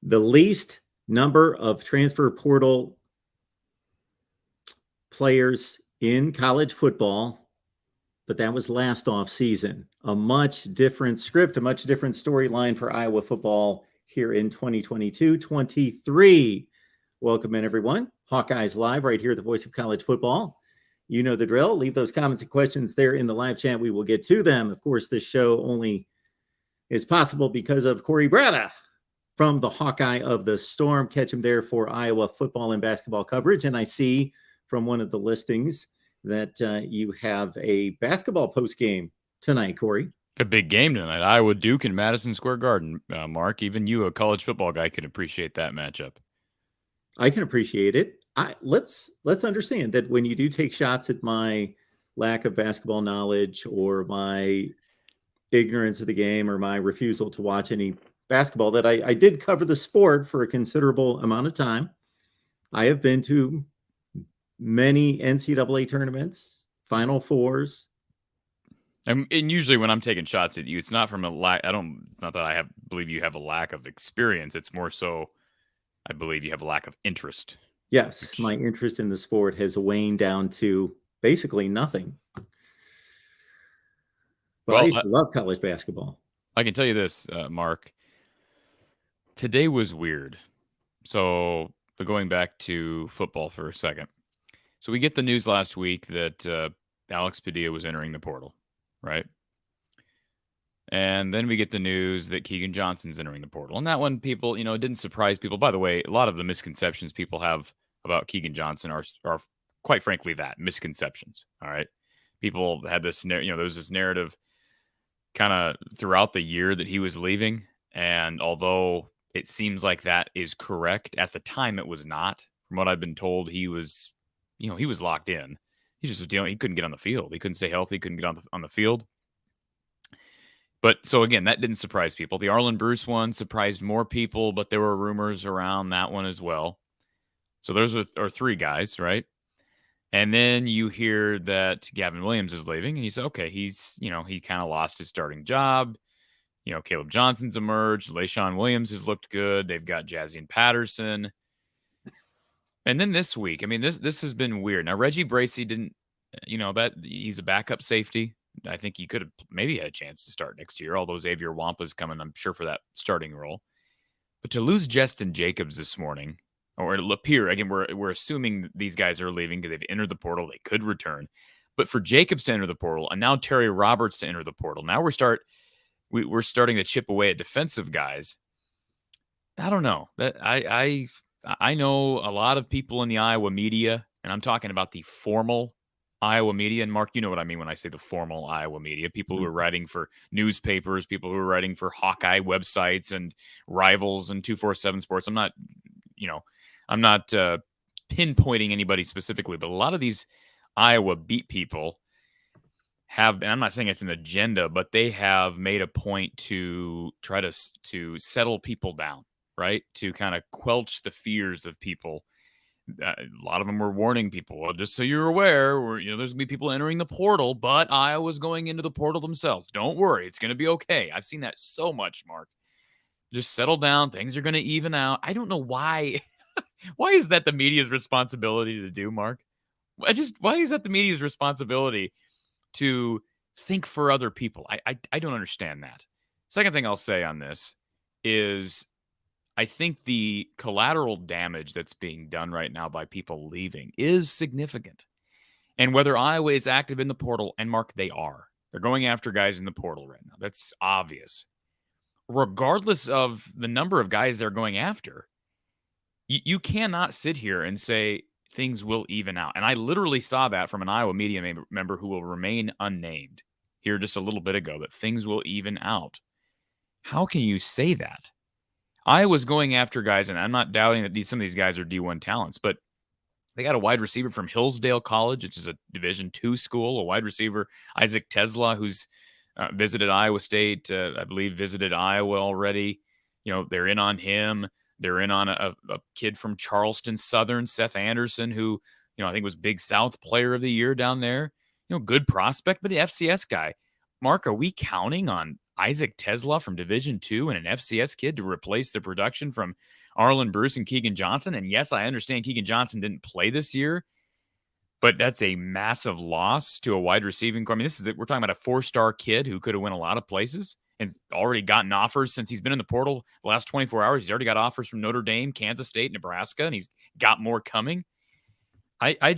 The least number of transfer portal players in college football, but that was last off season. A much different script, a much different storyline for Iowa football here in 2022-23. Welcome in, everyone. Hawkeyes Live right here, the voice of college football. You know the drill. Leave those comments and questions there in the live chat. We will get to them. Of course, this show only is possible because of Corey Brada from the Hawkeye of the Storm. Catch him there for Iowa football and basketball coverage. And I see from one of the listings that you have a basketball post game tonight, Corey. A big game tonight. Iowa Duke in Madison Square Garden. Mark, even you, a college football guy, can appreciate that matchup. I can appreciate it. Let's understand that when you do take shots at my lack of basketball knowledge or my ignorance of the game or my refusal to watch any basketball, that I did cover the sport for a considerable amount of time. I have been to many NCAA tournaments, Final Fours. And usually when I'm taking shots at you, it's not from a lack. It's not that I believe you have a lack of experience. It's more so I believe you have a lack of interest. Yes, my interest in the sport has waned down to basically nothing. But I used to love college basketball. I can tell you this, Mark. Today was weird. So, but going back to football for a second. So we get the news last week that Alex Padilla was entering the portal, right? And then we get the news that Keegan Johnson's entering the portal. And that one, people, it didn't surprise people. By the way, a lot of the misconceptions people have about Keegan Johnson are quite frankly that, misconceptions, all right? People had this, there was this narrative kind of throughout the year that he was leaving. And although it seems like that is correct, at the time it was not. From what I've been told, he was locked in. He just was dealing. He couldn't get on the field. He couldn't stay healthy. Couldn't get on the field. But so again, that didn't surprise people. The Arlen Bruce one surprised more people, but there were rumors around that one as well. So those are three guys, right? And then you hear that Gavin Williams is leaving, and you say, okay, he's, he kind of lost his starting job. Caleb Johnson's emerged. LaShawn Williams has looked good. They've got Jazzian Patterson. And then this week, this has been weird. Now, Reggie Bracey didn't, that he's a backup safety. I think he could have maybe had a chance to start next year, although Xavier Wampa's coming, I'm sure, for that starting role. But to lose Justin Jacobs this morning, or it'll appear, again, we're assuming these guys are leaving because they've entered the portal. They could return. But for Jacobs to enter the portal, and now Terry Roberts to enter the portal, now we're starting to chip away at defensive guys. I don't know. That I know a lot of people in the Iowa media, and I'm talking about the formal Iowa media. And Mark, you know what I mean when I say the formal Iowa media. People who are writing for newspapers, people who are writing for Hawkeye websites and Rivals and 247 Sports. I'm not pinpointing anybody specifically, but a lot of these Iowa beat people have, and I'm not saying it's an agenda, but they have made a point to try to settle people down, right? To kind of quelch the fears of people. A lot of them were warning people, well, just so you're aware, there's going to be people entering the portal, but Iowa's going into the portal themselves. Don't worry, it's going to be okay. I've seen that so much, Mark. Just settle down. Things are going to even out. I don't know why. Why is that the media's responsibility to do, Mark? Why is that the media's responsibility to think for other people? I don't understand that. Second thing I'll say on this is I think the collateral damage that's being done right now by people leaving is significant. And whether Iowa is active in the portal, and Mark, they are. They're going after guys in the portal right now. That's obvious. Regardless of the number of guys they're going after, you cannot sit here and say things will even out. And I literally saw that from an Iowa media member who will remain unnamed here just a little bit ago, that things will even out. How can you say that? Iowa's going after guys, and I'm not doubting that some of these guys are D1 talents, but they got a wide receiver from Hillsdale College, which is a Division II school, a wide receiver, Isaac Tesla, who's visited Iowa State, I believe visited Iowa already. They're in on him. They're in on a kid from Charleston Southern, Seth Anderson, who, I think was Big South Player of the Year down there. Good prospect, but the FCS guy. Mark, are we counting on Isaac Tesla from Division II and an FCS kid to replace the production from Arlen Bruce and Keegan Johnson. And yes, I understand Keegan Johnson didn't play this year, but that's a massive loss to a wide receiving core. I mean, we're talking about a 4-star kid who could have went a lot of places and already gotten offers since he's been in the portal the last 24 hours. He's already got offers from Notre Dame, Kansas State, Nebraska, and he's got more coming. I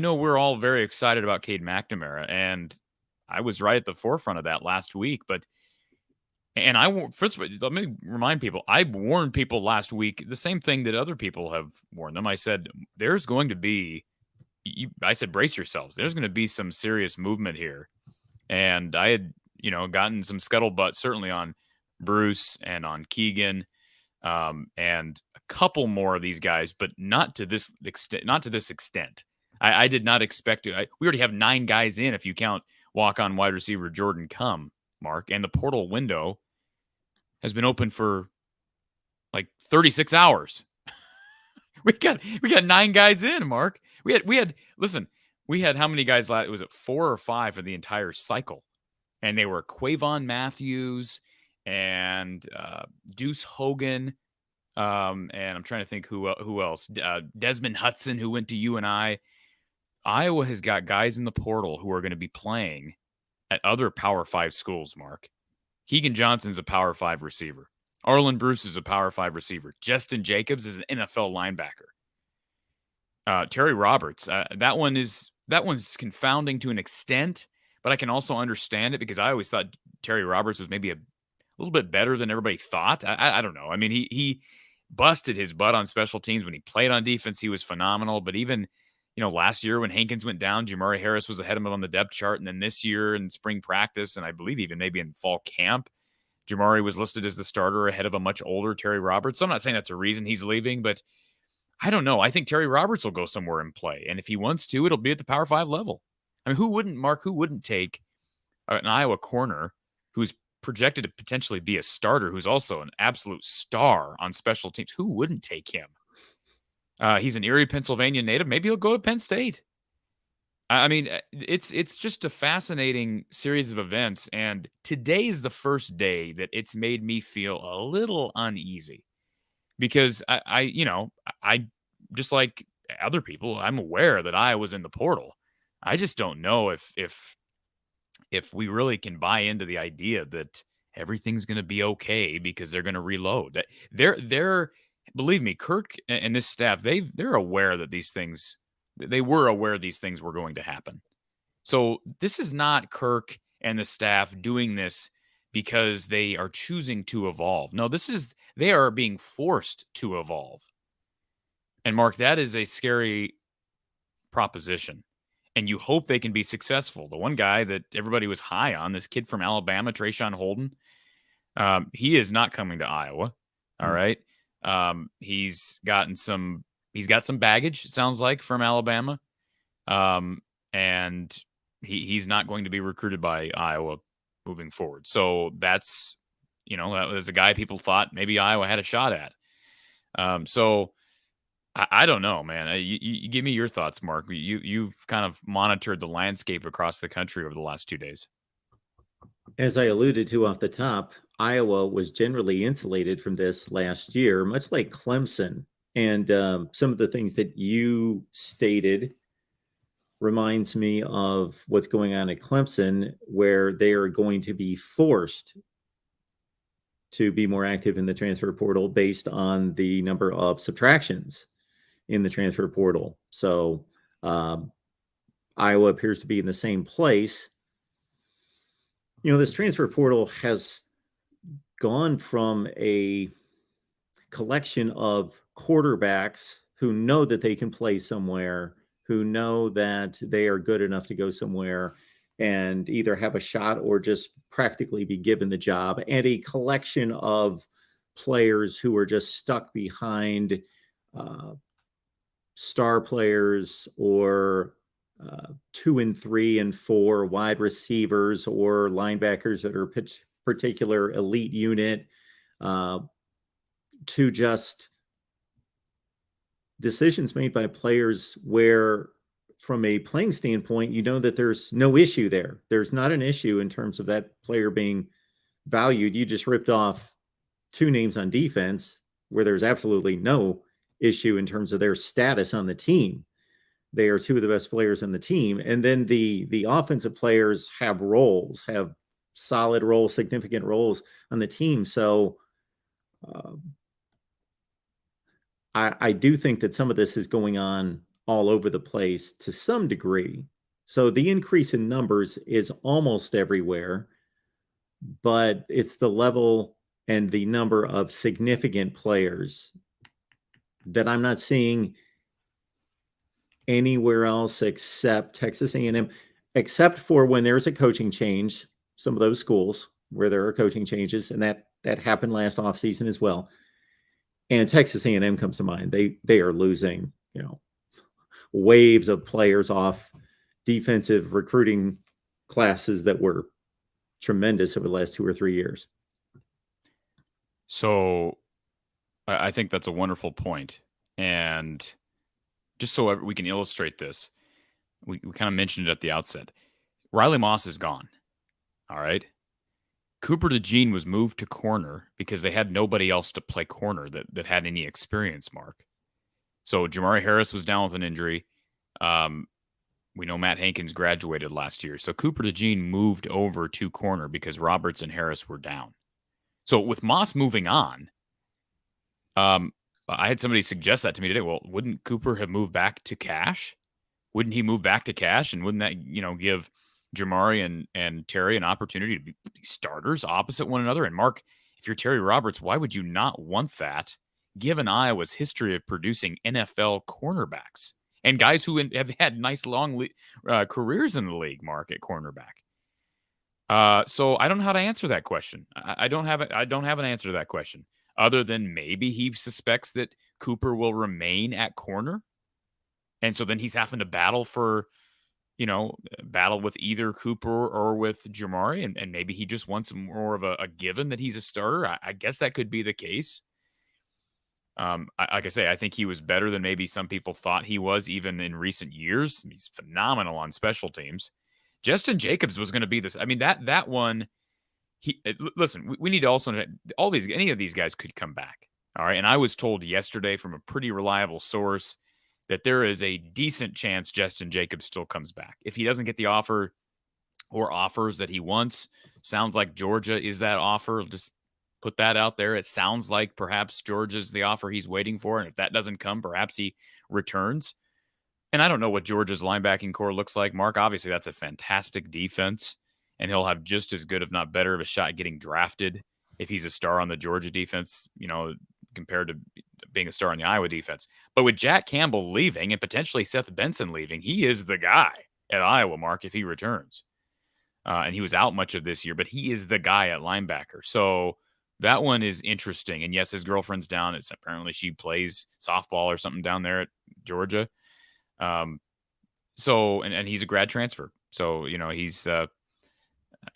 know we're all very excited about Cade McNamara, and I was right at the forefront of that last week. First of all, let me remind people, I warned people last week the same thing that other people have warned them. I said, there's going to be, I said, brace yourselves. There's going to be some serious movement here. And I had, gotten some scuttlebutt certainly on Bruce and on Keegan, and a couple more of these guys, but not to this extent. I did not expect to. We already have 9 guys in if you count walk-on wide receiver Jordan Cum, Mark, and the portal window has been open for like 36 hours. we got 9 guys in, Mark. We had how many guys last? Was it 4 or 5 for the entire cycle? And they were Quavon Matthews and Deuce Hogan, and I'm trying to think who else. Desmond Hudson, who went to UNI. Iowa has got guys in the portal who are going to be playing at other Power 5 schools, Mark. Keegan Johnson's a Power 5 receiver. Arlen Bruce is a Power 5 receiver. Justin Jacobs is an NFL linebacker. Terry Roberts, that one's confounding to an extent, but I can also understand it because I always thought Terry Roberts was maybe a little bit better than everybody thought. I don't know. I mean, he busted his butt on special teams. When he played on defense, he was phenomenal. But even, last year when Hankins went down, Jamari Harris was ahead of him on the depth chart. And then this year in spring practice, and I believe even maybe in fall camp, Jamari was listed as the starter ahead of a much older Terry Roberts. So I'm not saying that's a reason he's leaving, but I don't know. I think Terry Roberts will go somewhere and play. And if he wants to, it'll be at the Power 5 level. I mean, who wouldn't take an Iowa corner who's projected to potentially be a starter, who's also an absolute star on special teams? Who wouldn't take him? He's an Erie, Pennsylvania native. Maybe he'll go to Penn State. I mean, it's just a fascinating series of events. And today is the first day that it's made me feel a little uneasy because I just like other people, I'm aware that I was in the portal. I just don't know if we really can buy into the idea that everything's going to be okay because they're going to reload. That they're believe me, Kirk and this staff, they're aware that they were aware these things were going to happen. So this is not Kirk and the staff doing this because they are choosing to evolve. No, they are being forced to evolve. And Mark, that is a scary proposition. And you hope they can be successful. The one guy that everybody was high on, this kid from Alabama, Trayshawn Holden, he is not coming to Iowa. All right. He's got some baggage, it sounds like, from Alabama. And he's not going to be recruited by Iowa moving forward. So that's, that was a guy people thought maybe Iowa had a shot at. So I don't know, man. You give me your thoughts, Mark. You've kind of monitored the landscape across the country over the last 2 days. As I alluded to off the top, Iowa was generally insulated from this last year, much like Clemson. And some of the things that you stated reminds me of what's going on at Clemson, where they are going to be forced to be more active in the transfer portal based on the number of subtractions in the transfer portal. So Iowa appears to be in the same place. This transfer portal has gone from a collection of quarterbacks who know that they can play somewhere, who know that they are good enough to go somewhere and either have a shot or just practically be given the job, and a collection of players who are just stuck behind star players or 2 and 3 and 4 wide receivers or linebackers that are particular elite unit, to just decisions made by players where, from a playing standpoint, that there's no issue there. There's not an issue in terms of that player being valued. You just ripped off two names on defense where there's absolutely no issue in terms of their status on the team. They are two of the best players on the team. And then the offensive players have roles, have solid roles, significant roles on the team. So I do think that some of this is going on all over the place to some degree. So the increase in numbers is almost everywhere, but it's the level and the number of significant players that I'm not seeing anywhere else except Texas A&M, except for when there's a coaching change, some of those schools where there are coaching changes, and that happened last offseason as well. And Texas A&M comes to mind. They are losing, waves of players off defensive recruiting classes that were tremendous over the last 2 or 3 years. So I think that's a wonderful point. And just so we can illustrate this, we kind of mentioned it at the outset. Riley Moss is gone. All right. Cooper DeJean was moved to corner because they had nobody else to play corner that had any experience, Mark. So Jamari Harris was down with an injury. We know Matt Hankins graduated last year. So Cooper DeJean moved over to corner because Roberts and Harris were down. So with Moss moving on, I had somebody suggest that to me today. Well, wouldn't Cooper have moved back to cash? Wouldn't he move back to cash? And wouldn't that, give Jamari and Terry an opportunity to be starters opposite one another? And Mark, if you're Terry Roberts, why would you not want that, given Iowa's history of producing NFL cornerbacks and guys who have had nice long careers in the league, Mark, at cornerback? So I don't know how to answer that question. I don't have an answer to that question, other than maybe he suspects that Cooper will remain at corner. And so then he's having to battle with either Cooper or with Jamari. And maybe he just wants more of a given that he's a starter. I guess that could be the case. Like I say, I think he was better than maybe some people thought he was even in recent years. He's phenomenal on special teams. Justin Jacobs was going to be this. I mean, that one, listen, we need to also, any of these guys could come back. All right. And I was told yesterday from a pretty reliable source that there is a decent chance Justin Jacobs still comes back. If he doesn't get the offer or offers that he wants, sounds like Georgia is that offer. Just put that out there. It sounds like perhaps Georgia's the offer he's waiting for. And if that doesn't come, perhaps he returns. And I don't know what Georgia's linebacking core looks like, Mark. Obviously, that's a fantastic defense, and he'll have just as good, if not better, of a shot getting drafted if he's a star on the Georgia defense, compared to being a star on the Iowa defense. But with Jack Campbell leaving and potentially Seth Benson leaving, he is the guy at Iowa, Mark, if he returns. And he was out much of this year, but he is the guy at linebacker. So that one is interesting. And yes, his girlfriend's down. It's apparently she plays softball or something down there at Georgia. So he's a grad transfer. So,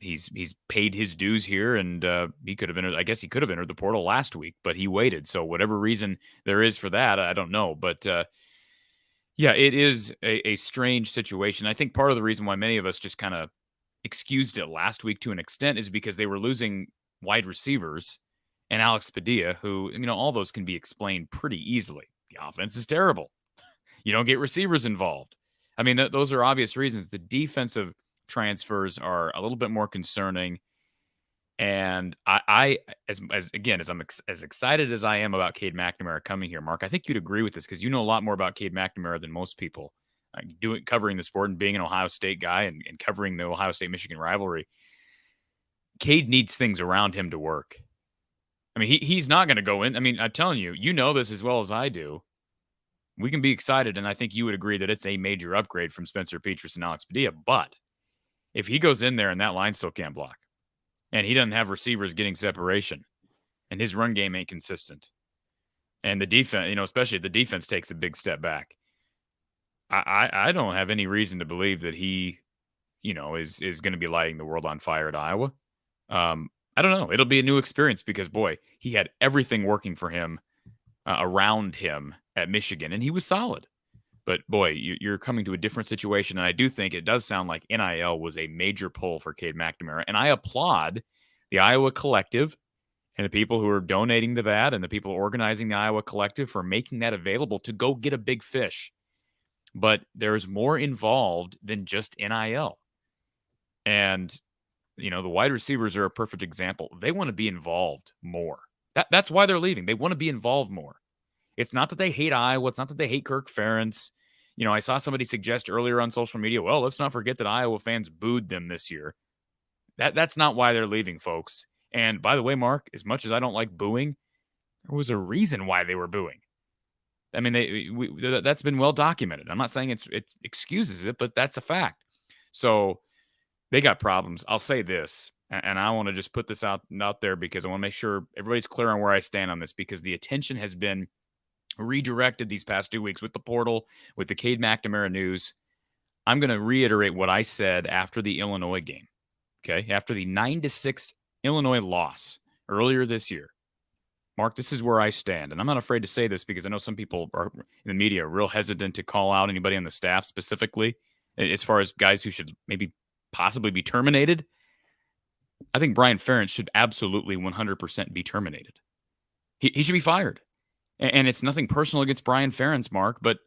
he's paid his dues here, and he could have entered. I guess he could have entered the portal last week, but he waited. So whatever reason there is for that, I don't know. But yeah, it is a strange situation. I think part of the reason why many of us just kind of excused it last week to an extent is because they were losing wide receivers and Alex Padilla, who, all those can be explained pretty easily. The offense is terrible. You don't get receivers involved. I mean, those are obvious reasons. The defensive transfers are a little bit more concerning. And I as I'm as excited as I am about Cade McNamara coming here, Mark, I think you'd agree with this because you know a lot more about Cade McNamara than most people. Covering the sport and being an Ohio State guy and covering the Ohio State-Michigan rivalry. Cade needs things around him to work. I mean, he's not going to go in. I mean, I'm telling you, you know this as well as I do. We can be excited, and I think you would agree that it's a major upgrade from Spencer Petras and Alex Padilla. But if he goes in there and that line still can't block, and he doesn't have receivers getting separation, and his run game ain't consistent, and the defense, especially if the defense takes a big step back, I don't have any reason to believe that he, is going to be lighting the world on fire at Iowa. I don't know. It'll be a new experience because, boy, he had everything working for him around him at Michigan, and he was solid. But, boy, you're coming to a different situation, and I do think it does sound like NIL was a major pull for Cade McNamara, and I applaud the Iowa Collective and the people who are donating to that and the people organizing the Iowa Collective for making that available to go get a big fish. But there's more involved than just NIL. And, the wide receivers are a perfect example. They want to be involved more. That's why they're leaving. They want to be involved more. It's not that they hate Iowa. It's not that they hate Kirk Ferentz. I saw somebody suggest earlier on social media, well, let's not forget that Iowa fans booed them this year. That's not why they're leaving, folks. And by the way, Mark, as much as I don't like booing, there was a reason why they were booing. I mean, that's been well documented. I'm not saying it excuses it, but that's a fact. So they got problems. I'll say this, and I want to just put this out there because I want to make sure everybody's clear on where I stand on this, because the attention has been redirected these past 2 weeks with the portal, with the Cade McNamara news. I'm going to reiterate what I said after the Illinois game. Okay, after the 9-6 Illinois loss earlier this year. Mark, this is where I stand. And I'm not afraid to say this because I know some people are in the media are real hesitant to call out anybody on the staff specifically as far as guys who should maybe possibly be terminated. I think Brian Ferentz should absolutely 100% be terminated. He should be fired. And it's nothing personal against Brian Ferentz, Mark, but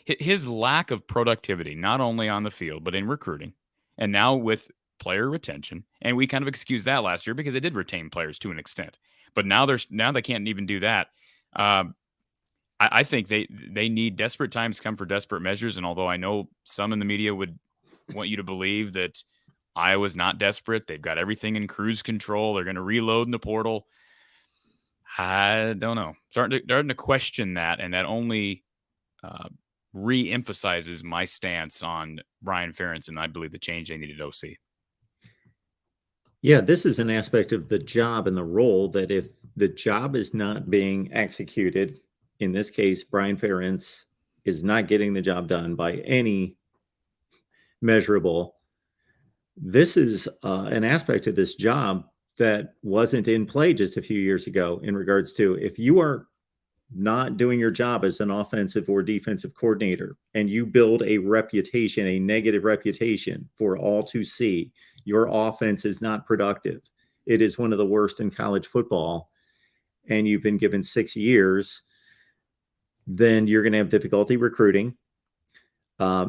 his lack of productivity, not only on the field, but in recruiting, and now with player retention, and we kind of excused that last year because they did retain players to an extent, but now they can't even do that. I think they need desperate times come for desperate measures, and although I know some in the media would want you to believe that Iowa's not desperate, they've got everything in cruise control, they're going to reload in the portal. I don't know. Starting to question that, and that only re-emphasizes my stance on Brian Ferentz, and I believe the change they needed OC. Yeah, this is an aspect of the job and the role that if the job is not being executed, in this case, Brian Ferentz is not getting the job done by any measurable. This is an aspect of this job that wasn't in play just a few years ago in regards to if you are not doing your job as an offensive or defensive coordinator and you build a reputation, a negative reputation for all to see, your offense is not productive. It is one of the worst in college football, and you've been given 6 years, then you're going to have difficulty recruiting.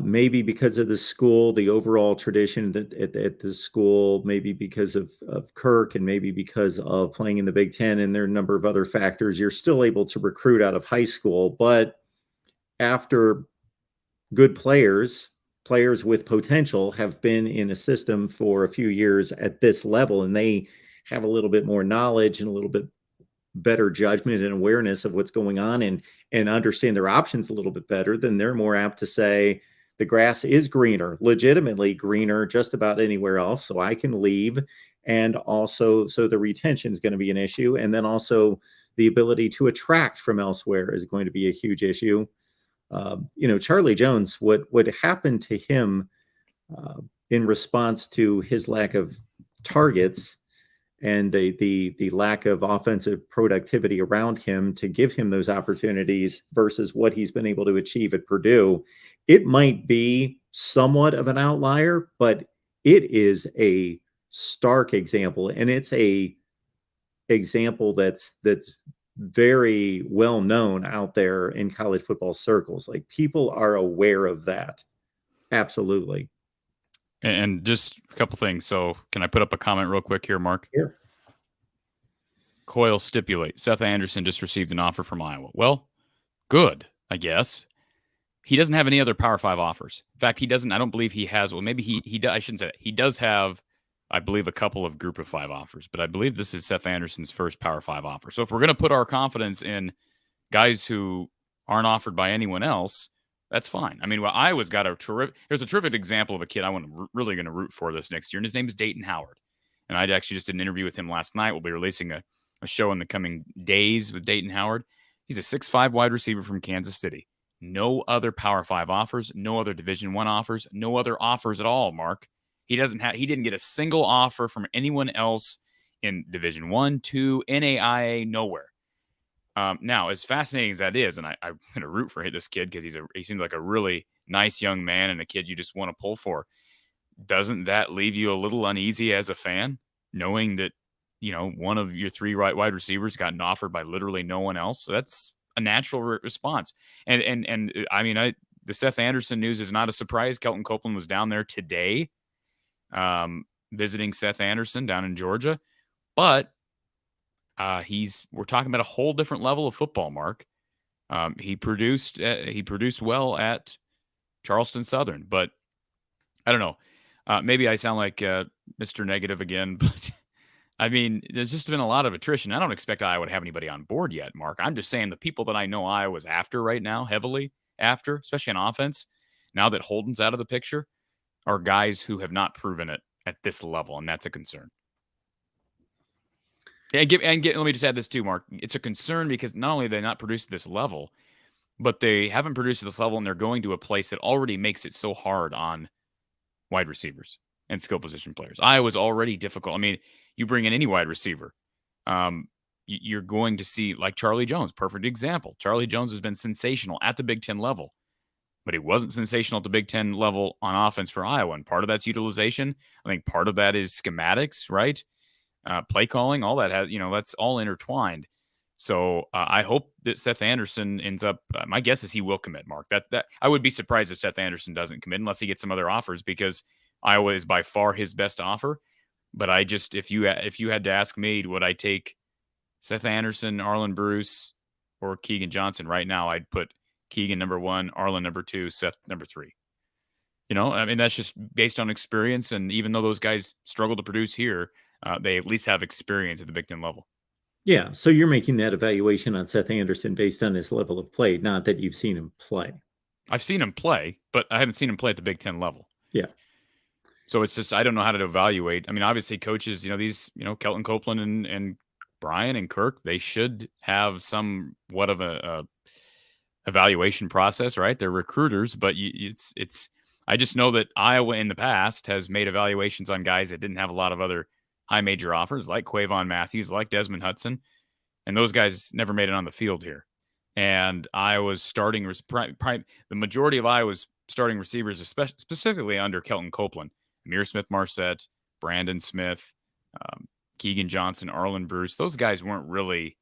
Maybe because of the school, the overall tradition at the school, maybe because of Kirk, and maybe because of playing in the Big Ten, and there are a number of other factors, you're still able to recruit out of high school. But after good players with potential have been in a system for a few years at this level, and they have a little bit more knowledge and a little bit better judgment and awareness of what's going on and understand their options a little bit better, then they're more apt to say the grass is greener, legitimately greener just about anywhere else, so I can leave. And also, so the retention is going to be an issue. And then also the ability to attract from elsewhere is going to be a huge issue. Charlie Jones, what happened to him in response to his lack of targets and the lack of offensive productivity around him to give him those opportunities versus what he's been able to achieve at Purdue, it might be somewhat of an outlier, but it is a stark example, and it's a example that's very well known out there in college football circles. Like, people are aware of that. Absolutely. And just a couple things. So can I put up a comment real quick here, Mark? Here. Coyle stipulate Seth Anderson just received an offer from Iowa. Well, good, I guess. He doesn't have any other Power 5 offers. In fact, he doesn't. I don't believe he has. Well, maybe he does. I shouldn't say that. He does have, I believe, a couple of Group of 5 offers, but I believe this is Seth Anderson's first Power 5 offer. So if we're going to put our confidence in guys who aren't offered by anyone else, that's fine. I mean, well, Iowa's got there's a terrific example of a kid I want to really going to root for this next year, and his name is Dayton Howard. And I actually just did an interview with him last night. We'll be releasing a show in the coming days with Dayton Howard. He's a 6'5" wide receiver from Kansas City. No other Power 5 offers, no other Division I offers, no other offers at all, Mark. He didn't get a single offer from anyone else in Division I, II, NAIA, nowhere. Now, as fascinating as that is, and I'm going to root for this kid because he seems like a really nice young man and a kid you just want to pull for. doesn't that leave you a little uneasy as a fan, knowing that, one of your three wide receivers got offered by literally no one else? So that's a natural response. And I mean, the Seth Anderson news is not a surprise. Kelton Copeland was down there today, visiting Seth Anderson down in Georgia, but we're talking about a whole different level of football, Mark. He produced well at Charleston Southern, but I don't know. Maybe I sound like Mr. Negative again, but I mean, there's just been a lot of attrition. I don't expect Iowa to have anybody on board yet, Mark. I'm just saying the people that I know Iowa's after right now, heavily after, especially on offense, now that Holden's out of the picture, are guys who have not proven it at this level, and that's a concern. Let me just add this too, Mark. It's a concern because not only have they not produced at this level, but they haven't produced at this level, and they're going to a place that already makes it so hard on wide receivers and skill position players. Iowa's already difficult. I mean, you bring in any wide receiver, you're going to see, like Charlie Jones, perfect example. Charlie Jones has been sensational at the Big Ten level, but he wasn't sensational at the Big Ten level on offense for Iowa. And part of that's utilization. I think part of that is schematics, right? Play calling, all that has, that's all intertwined. So I hope that Seth Anderson ends up. My guess is he will commit, Mark. That I would be surprised if Seth Anderson doesn't commit unless he gets some other offers, because Iowa is by far his best offer. But if you had to ask me, would I take Seth Anderson, Arlen Bruce, or Keegan Johnson right now? I'd put Keegan number 1, Arlen number 2, Seth number 3. I mean, that's just based on experience. And even though those guys struggle to produce here, they at least have experience at the Big Ten level. Yeah, so you're making that evaluation on Seth Anderson based on his level of play, not that you've seen him play. I've seen him play, but I haven't seen him play at the Big Ten level. Yeah. So it's just, I don't know how to evaluate. I mean, obviously coaches, these, Kelton Copeland and Brian and Kirk, they should have somewhat of a evaluation process, right? They're recruiters, but I just know that Iowa in the past has made evaluations on guys that didn't have a lot of other high major offers, like Quavon Matthews, like Desmond Hudson, and those guys never made it on the field here. And Iowa's the majority of Iowa's starting receivers, specifically under Kelton Copeland, Amir Smith-Marset, Brandon Smith, Keegan Johnson, Arlen Bruce, those guys weren't really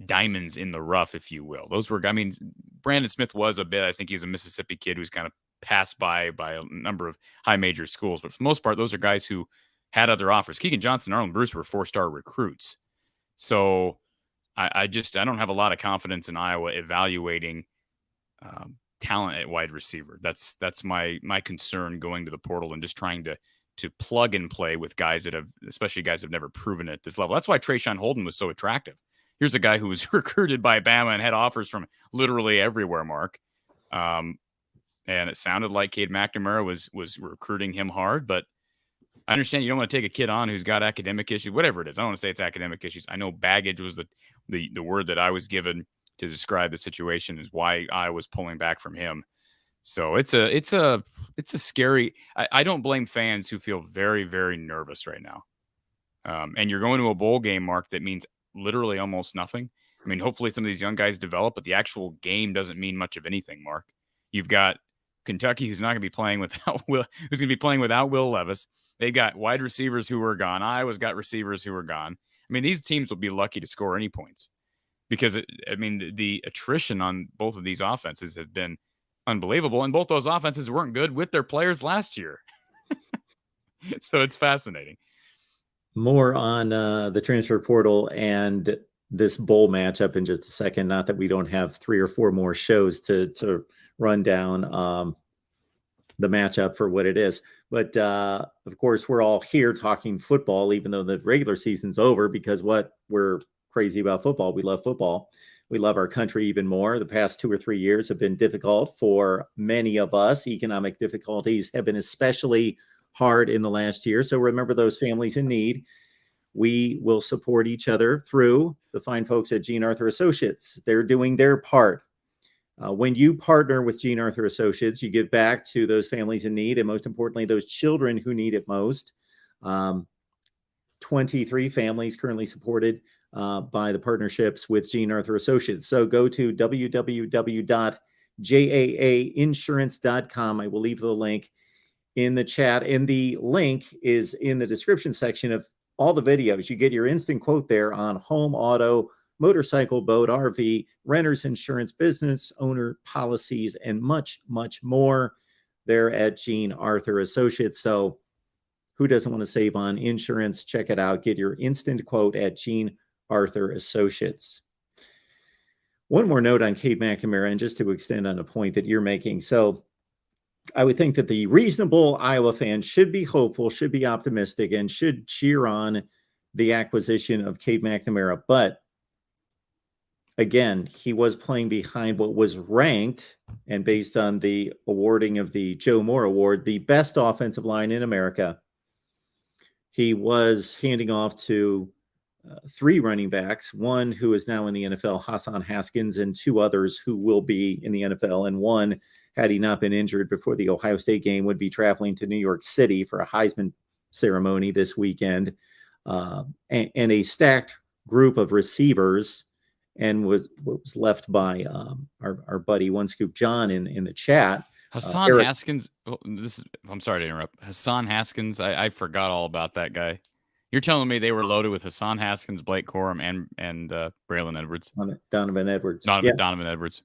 diamonds in the rough, if you will. Brandon Smith was a bit. I think he's a Mississippi kid who's kind of passed by a number of high major schools, but for the most part, those are guys who had other offers. Keegan Johnson and Arlen Bruce were 4-star recruits. So I don't have a lot of confidence in Iowa evaluating talent at wide receiver. That's my concern going to the portal and just trying to plug and play with guys especially guys that have never proven it at this level. That's why Trayshawn Holden was so attractive. Here's a guy who was recruited by Bama and had offers from literally everywhere, Mark. And it sounded like Cade McNamara was recruiting him hard, but I understand you don't want to take a kid on who's got academic issues, whatever it is. I don't want to say it's academic issues. I know baggage was the word that I was given to describe the situation, is why I was pulling back from him. So it's a scary. I don't blame fans who feel very, very nervous right now. And you're going to a bowl game, Mark, that means literally almost nothing. I mean, hopefully some of these young guys develop, but the actual game doesn't mean much of anything, Mark. You've got Kentucky, who's not going to be playing without Will Levis. They got wide receivers who were gone. Iowa's got receivers who were gone. I mean, these teams will be lucky to score any points because, the attrition on both of these offenses has been unbelievable. And both those offenses weren't good with their players last year. So it's fascinating. More on the transfer portal and this bowl matchup in just a second. Not that we don't have 3 or 4 more shows to run down the matchup for what it is. But of course, we're all here talking football, even though the regular season's over, because we're crazy about football. We love football. We love our country even more. The past 2 or 3 years have been difficult for many of us. Economic difficulties have been especially hard in the last year. So remember those families in need. We will support each other through the fine folks at Gene Arthur Associates. They're doing their part. When you partner with Gene Arthur Associates, you give back to those families in need, and most importantly, those children who need it most. 23 families currently supported by the partnerships with Gene Arthur Associates. So go to www.jaainsurance.com. I will leave the link in the chat, and the link is in the description section of all the videos. You get your instant quote there on home, auto, motorcycle, boat, RV, renter's insurance, business owner policies, and much, much more. They're at Gene Arthur Associates. So who doesn't want to save on insurance? Check it out. Get your instant quote at Gene Arthur Associates. One more note on Cade McNamara, and just to extend on a point that you're making. So I would think that the reasonable Iowa fan should be hopeful, should be optimistic, and should cheer on the acquisition of Cade McNamara. But again, he was playing behind what was ranked, and based on the awarding of the Joe Moore Award, the best offensive line in America. He was handing off to 3 running backs, one who is now in the NFL, Hassan Haskins, and 2 others who will be in the NFL, and one, had he not been injured before the Ohio State game, would be traveling to New York City for a Heisman ceremony this weekend, and a stacked group of receivers, and was left by our buddy One Scoop John in the chat. Hassan Haskins. Oh, I'm sorry to interrupt. Hassan Haskins. I forgot all about that guy. You're telling me they were loaded with Hassan Haskins, Blake Corum, and Braylon Edwards. Donovan Edwards. Donovan Edwards.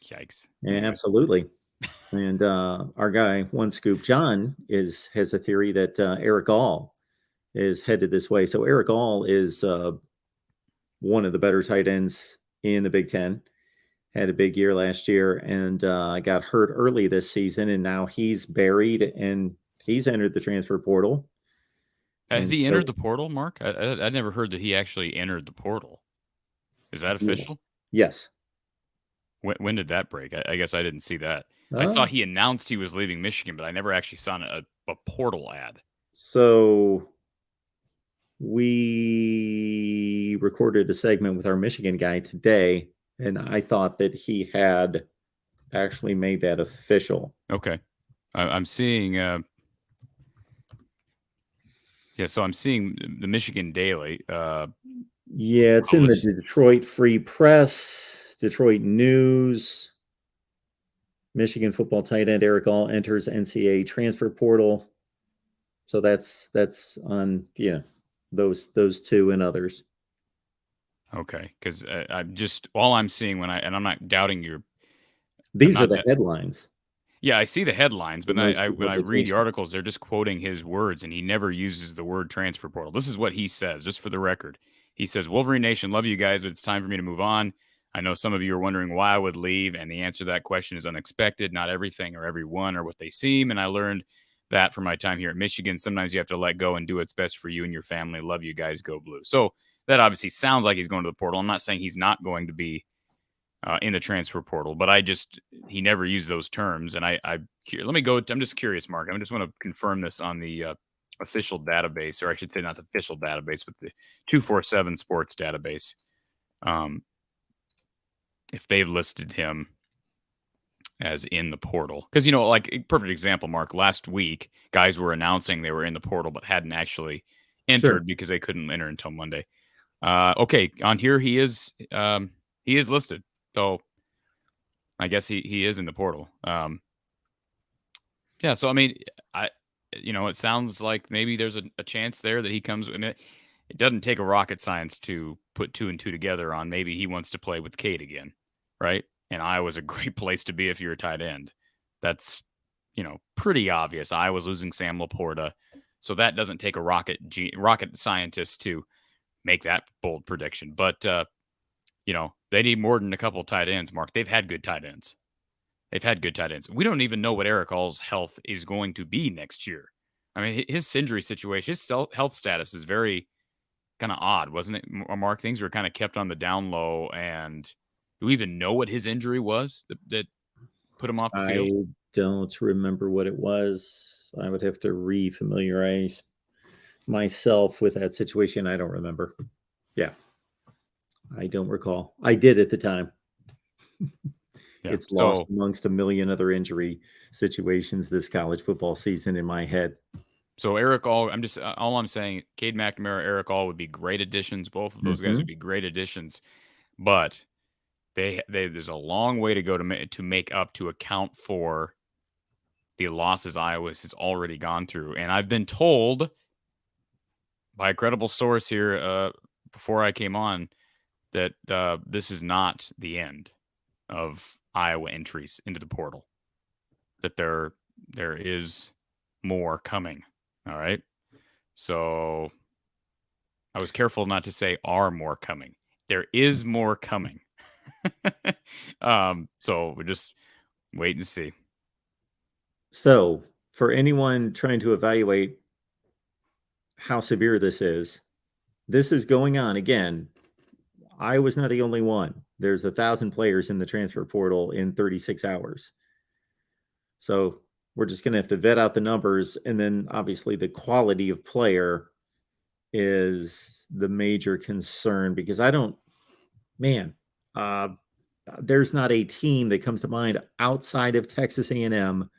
Yikes. Yeah, absolutely. And our guy, One Scoop John, has a theory that Eric All is headed this way. So Eric All is one of the better tight ends in the Big Ten. Had a big year last year, and got hurt early this season, and now he's buried, and he's entered the transfer portal. Has he entered the portal, Mark? I never heard that he actually entered the portal. Is that official? Yes. When did that break? I guess I didn't see that. I saw he announced he was leaving Michigan, but I never actually saw a portal ad. So we recorded a segment with our Michigan guy today, and I thought that he had actually made that official. Okay. I'm seeing... so I'm seeing the Michigan Daily. It's in the Detroit Free Press, Detroit News. Michigan football tight end Eric All enters NCAA transfer portal. So that's on those 2 and others. Okay, because I'm just all I'm seeing and I'm not doubting your. These are the headlines. Yeah, I see the headlines, but when I read the articles, they're just quoting his words, and he never uses the word transfer portal. This is what he says, just for the record. He says, "Wolverine Nation, love you guys, but it's time for me to move on. I know some of you are wondering why I would leave, and the answer to that question is unexpected. Not everything or everyone are what they seem, and I learned that from my time here at Michigan. Sometimes you have to let go and do what's best for you and your family. Love you guys, go blue." So that obviously sounds like he's going to the portal. I'm not saying he's not going to be in the transfer portal, but he never used those terms. And I'm just curious, Mark. I just want to confirm this on the official database, or I should say not the official database, but the 247 Sports database. If they've listed him as in the portal. Because, like a perfect example, Mark, last week, guys were announcing they were in the portal, but hadn't actually entered because they couldn't enter until Monday. Okay, on here, he is listed. So I guess he is in the portal. So, I mean, it sounds like maybe there's a chance there that he comes. And it doesn't take a rocket science to put 2 and 2 together on maybe he wants to play with Cade again, right? And Iowa's a great place to be if you're a tight end. That's, pretty obvious. Iowa's losing Sam Laporta. So that doesn't take a rocket scientist to make that bold prediction. But, they need more than a couple of tight ends, Mark. They've had good tight ends. We don't even know what Eric All's health is going to be next year. I mean, his injury situation, his health status is very kind of odd, wasn't it, Mark? Things were kind of kept on the down low. And do we even know what his injury was that put him off the field? I don't remember what it was. I would have to re-familiarize myself with that situation. I don't remember. Yeah. I don't recall. I did at the time. It's lost amongst a million other injury situations this college football season in my head. So Eric All, all I'm saying, Cade McNamara, Eric All would be great additions. Both of those guys would be great additions, but there's a long way to go to make up to account for the losses Iowa has already gone through. And I've been told by a credible source here before I came on that this is not the end of Iowa entries into the portal, that there is more coming. All right. So I was careful not to say are more coming. There is more coming. So we just wait and see. So for anyone trying to evaluate how severe this is going on again. Iowa's not the only one. There's 1,000 players in the transfer portal in 36 hours. So we're just going to have to vet out the numbers. And then obviously the quality of player is the major concern, because there's not a team that comes to mind outside of Texas A&M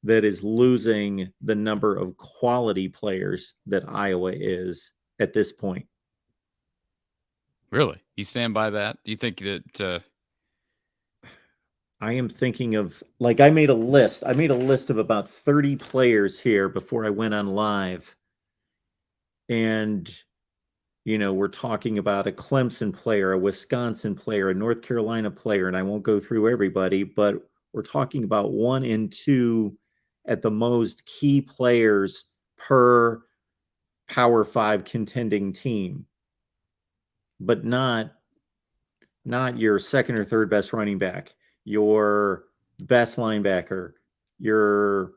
that is losing the number of quality players that Iowa is at this point. Really? You stand by that? Do you think that I am thinking of, like, I made a list of about 30 players here before I went on live. And, we're talking about a Clemson player, a Wisconsin player, a North Carolina player, and I won't go through everybody, but we're talking about 1 and 2 at the most key players per Power 5 contending team, but not your second or third best running back, your best linebacker, your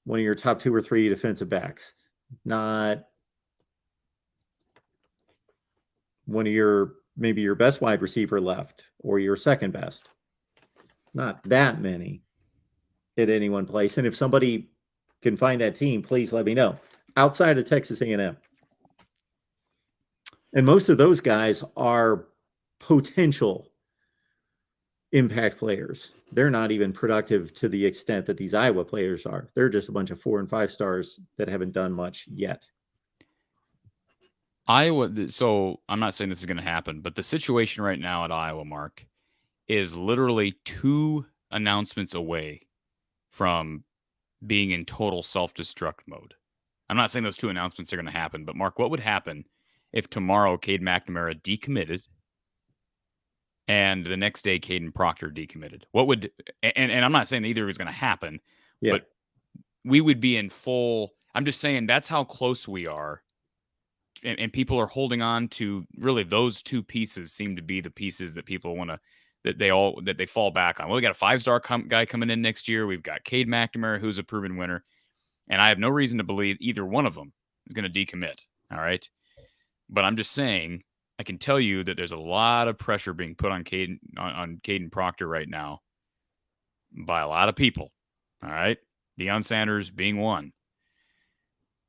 one of your top 2 or 3 defensive backs, not one of maybe your best wide receiver left or your second best. Not that many at any one place. And if somebody can find that team, please let me know. Outside of Texas A&M. And most of those guys are potential impact players. They're not even productive to the extent that these Iowa players are. They're just a bunch of 4 and 5 stars that haven't done much yet. Iowa, so I'm not saying this is going to happen, but the situation right now at Iowa, Mark, is literally 2 announcements away from being in total self-destruct mode. I'm not saying those 2 announcements are going to happen, but Mark, what would happen if tomorrow Cade McNamara decommitted and the next day Caden Proctor decommitted? What would, and I'm not saying either is going to happen, but we would be in full, I'm just saying that's how close we are. And people are holding on to, really, those 2 pieces seem to be the pieces that people want to, that they fall back on. Well, we got a 5-star guy coming in next year. We've got Cade McNamara, who's a proven winner. And I have no reason to believe either one of them is going to decommit. All right. But I'm just saying, I can tell you that there's a lot of pressure being put on Caden Proctor right now by a lot of people. All right. Deion Sanders being one.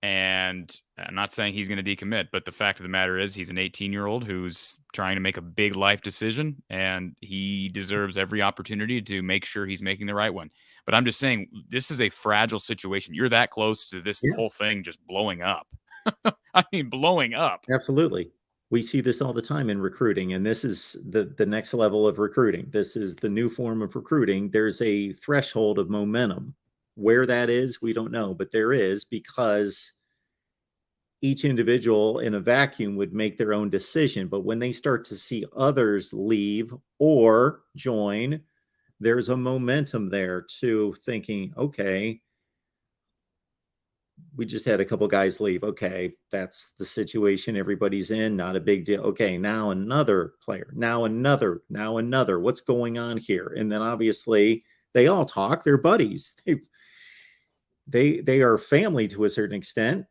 And I'm not saying he's going to decommit, but the fact of the matter is he's an 18-year-old who's trying to make a big life decision, and he deserves every opportunity to make sure he's making the right one. But I'm just saying, this is a fragile situation. You're that close to this whole thing just blowing up. I mean, blowing up. Absolutely. We see this all the time in recruiting, and this is the next level of recruiting. This is the new form of recruiting. There's a threshold of momentum. Where that is, we don't know, but there is, because each individual in a vacuum would make their own decision. But when they start to see others leave or join, there's a momentum there to thinking, okay, we just had a couple guys leave. Okay, that's the situation everybody's in. Not a big deal. Okay, now another player, now another. What's going on here? And then obviously they all talk. They're buddies. They are family to a certain extent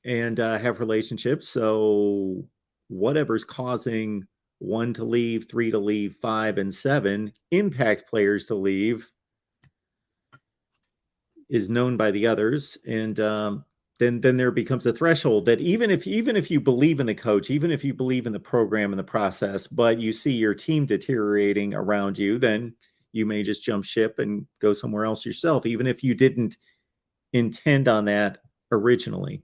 and have relationships. So whatever's causing 1 to leave, 3 to leave, 5 and 7 impact players to leave is known by the others. And then there becomes a threshold that even if you believe in the coach, even if you believe in the program and the process, but you see your team deteriorating around you, then you may just jump ship and go somewhere else yourself, even if you didn't intend on that originally.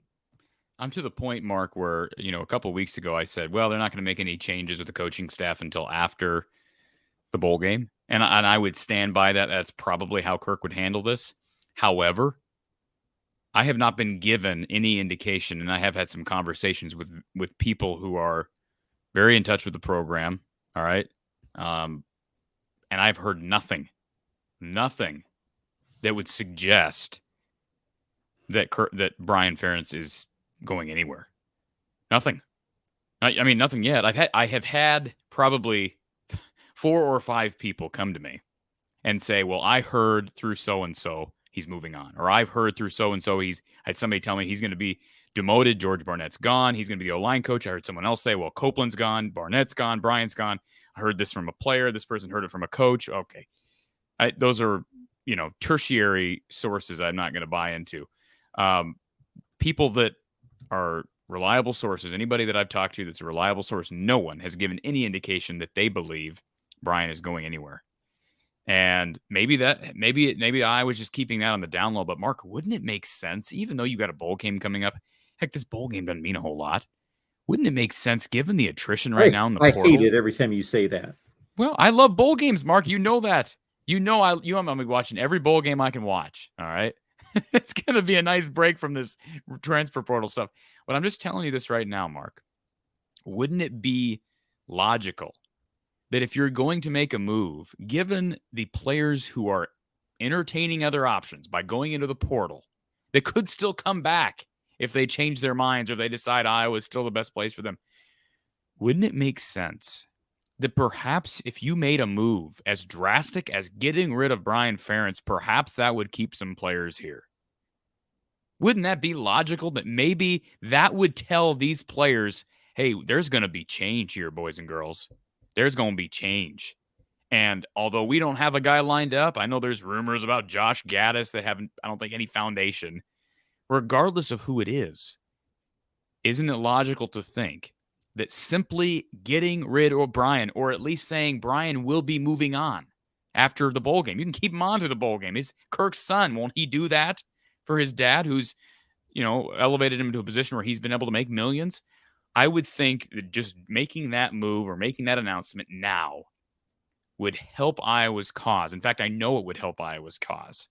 I'm to the point, Mark, where, a couple of weeks ago I said, well, they're not going to make any changes with the coaching staff until after the bowl game. And I would stand by that. That's probably how Kirk would handle this. However, I have not been given any indication, and I have had some conversations with people who are very in touch with the program. All right. And I've heard nothing that would suggest that Brian Ferentz is going anywhere. Nothing. I mean, nothing yet. I have had probably 4 or 5 people come to me and say, well, I heard through so-and-so he's moving on. Or I've heard through so-and-so I had somebody tell me he's going to be demoted. George Barnett's gone. He's going to be the O-line coach. I heard someone else say, well, Copeland's gone. Barnett's gone. Brian's gone. I heard this from a player. This person heard it from a coach. Okay. Those are, tertiary sources I'm not going to buy into. People that are reliable sources, anybody that I've talked to that's a reliable source, no one has given any indication that they believe Brian is going anywhere. And maybe I was just keeping that on the down low. But Mark, wouldn't it make sense, even though you got a bowl game coming up? Heck, this bowl game doesn't mean a whole lot. Wouldn't it make sense given the attrition right now in the portal? I hate it every time you say that. Well, I love bowl games, Mark. You know that. I'm gonna be watching every bowl game I can watch. All right. It's gonna be a nice break from this transfer portal stuff. But I'm just telling you this right now, Mark. Wouldn't it be logical that if you're going to make a move, given the players who are entertaining other options by going into the portal, that could still come back if they change their minds or they decide Iowa is still the best place for them, wouldn't it make sense that perhaps if you made a move as drastic as getting rid of Brian Ferentz, perhaps that would keep some players here? Wouldn't that be logical that maybe that would tell these players, hey, there's going to be change here, boys and girls. There's going to be change. And although we don't have a guy lined up, I know there's rumors about Josh Gaddis that haven't, I don't think, any foundation. Regardless of who it is, isn't it logical to think that simply getting rid of Brian, or at least saying Brian will be moving on after the bowl game, you can keep him on to the bowl game. He's Kirk's son. Won't he do that for his dad, who's, elevated him to a position where he's been able to make millions? I would think that just making that move or making that announcement now would help Iowa's cause. In fact, I know it would help Iowa's cause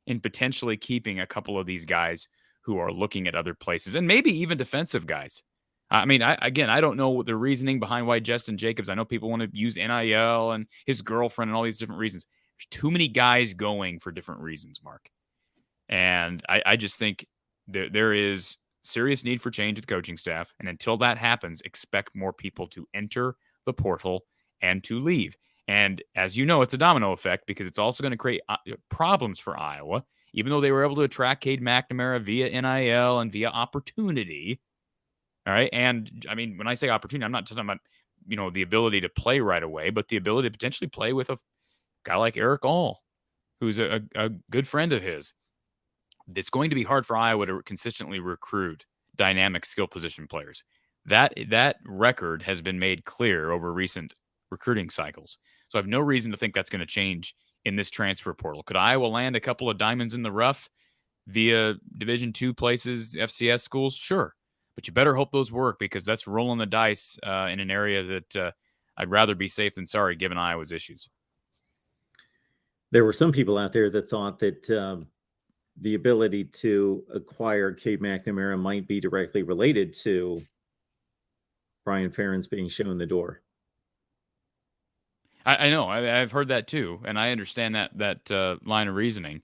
in potentially keeping a couple of these guys who are looking at other places, and maybe even defensive guys. I mean, I don't know the reasoning behind why Justin Jacobs. I know people want to use NIL and his girlfriend and all these different reasons. There's too many guys going for different reasons, Mark. And I just think there is serious need for change with the coaching staff. And until that happens, expect more people to enter the portal and to leave. And as you know, it's a domino effect because it's also going to create problems for Iowa, even though they were able to attract Cade McNamara via NIL and via opportunity. All right. And I mean, when I say opportunity, I'm not talking about, the ability to play right away, but the ability to potentially play with a guy like Eric All, who's a good friend of his. It's going to be hard for Iowa to consistently recruit dynamic skill position players. That record has been made clear over recent recruiting cycles. So I have no reason to think that's going to change in this transfer portal. Could Iowa land a couple of diamonds in the rough via Division II places, FCS schools? Sure. But you better hope those work because that's rolling the dice in an area that I'd rather be safe than sorry given Iowa's issues. There were some people out there that thought that the ability to acquire Cade McNamara might be directly related to Brian Ferentz being shown the door. I know. I've heard that too, and I understand that line of reasoning.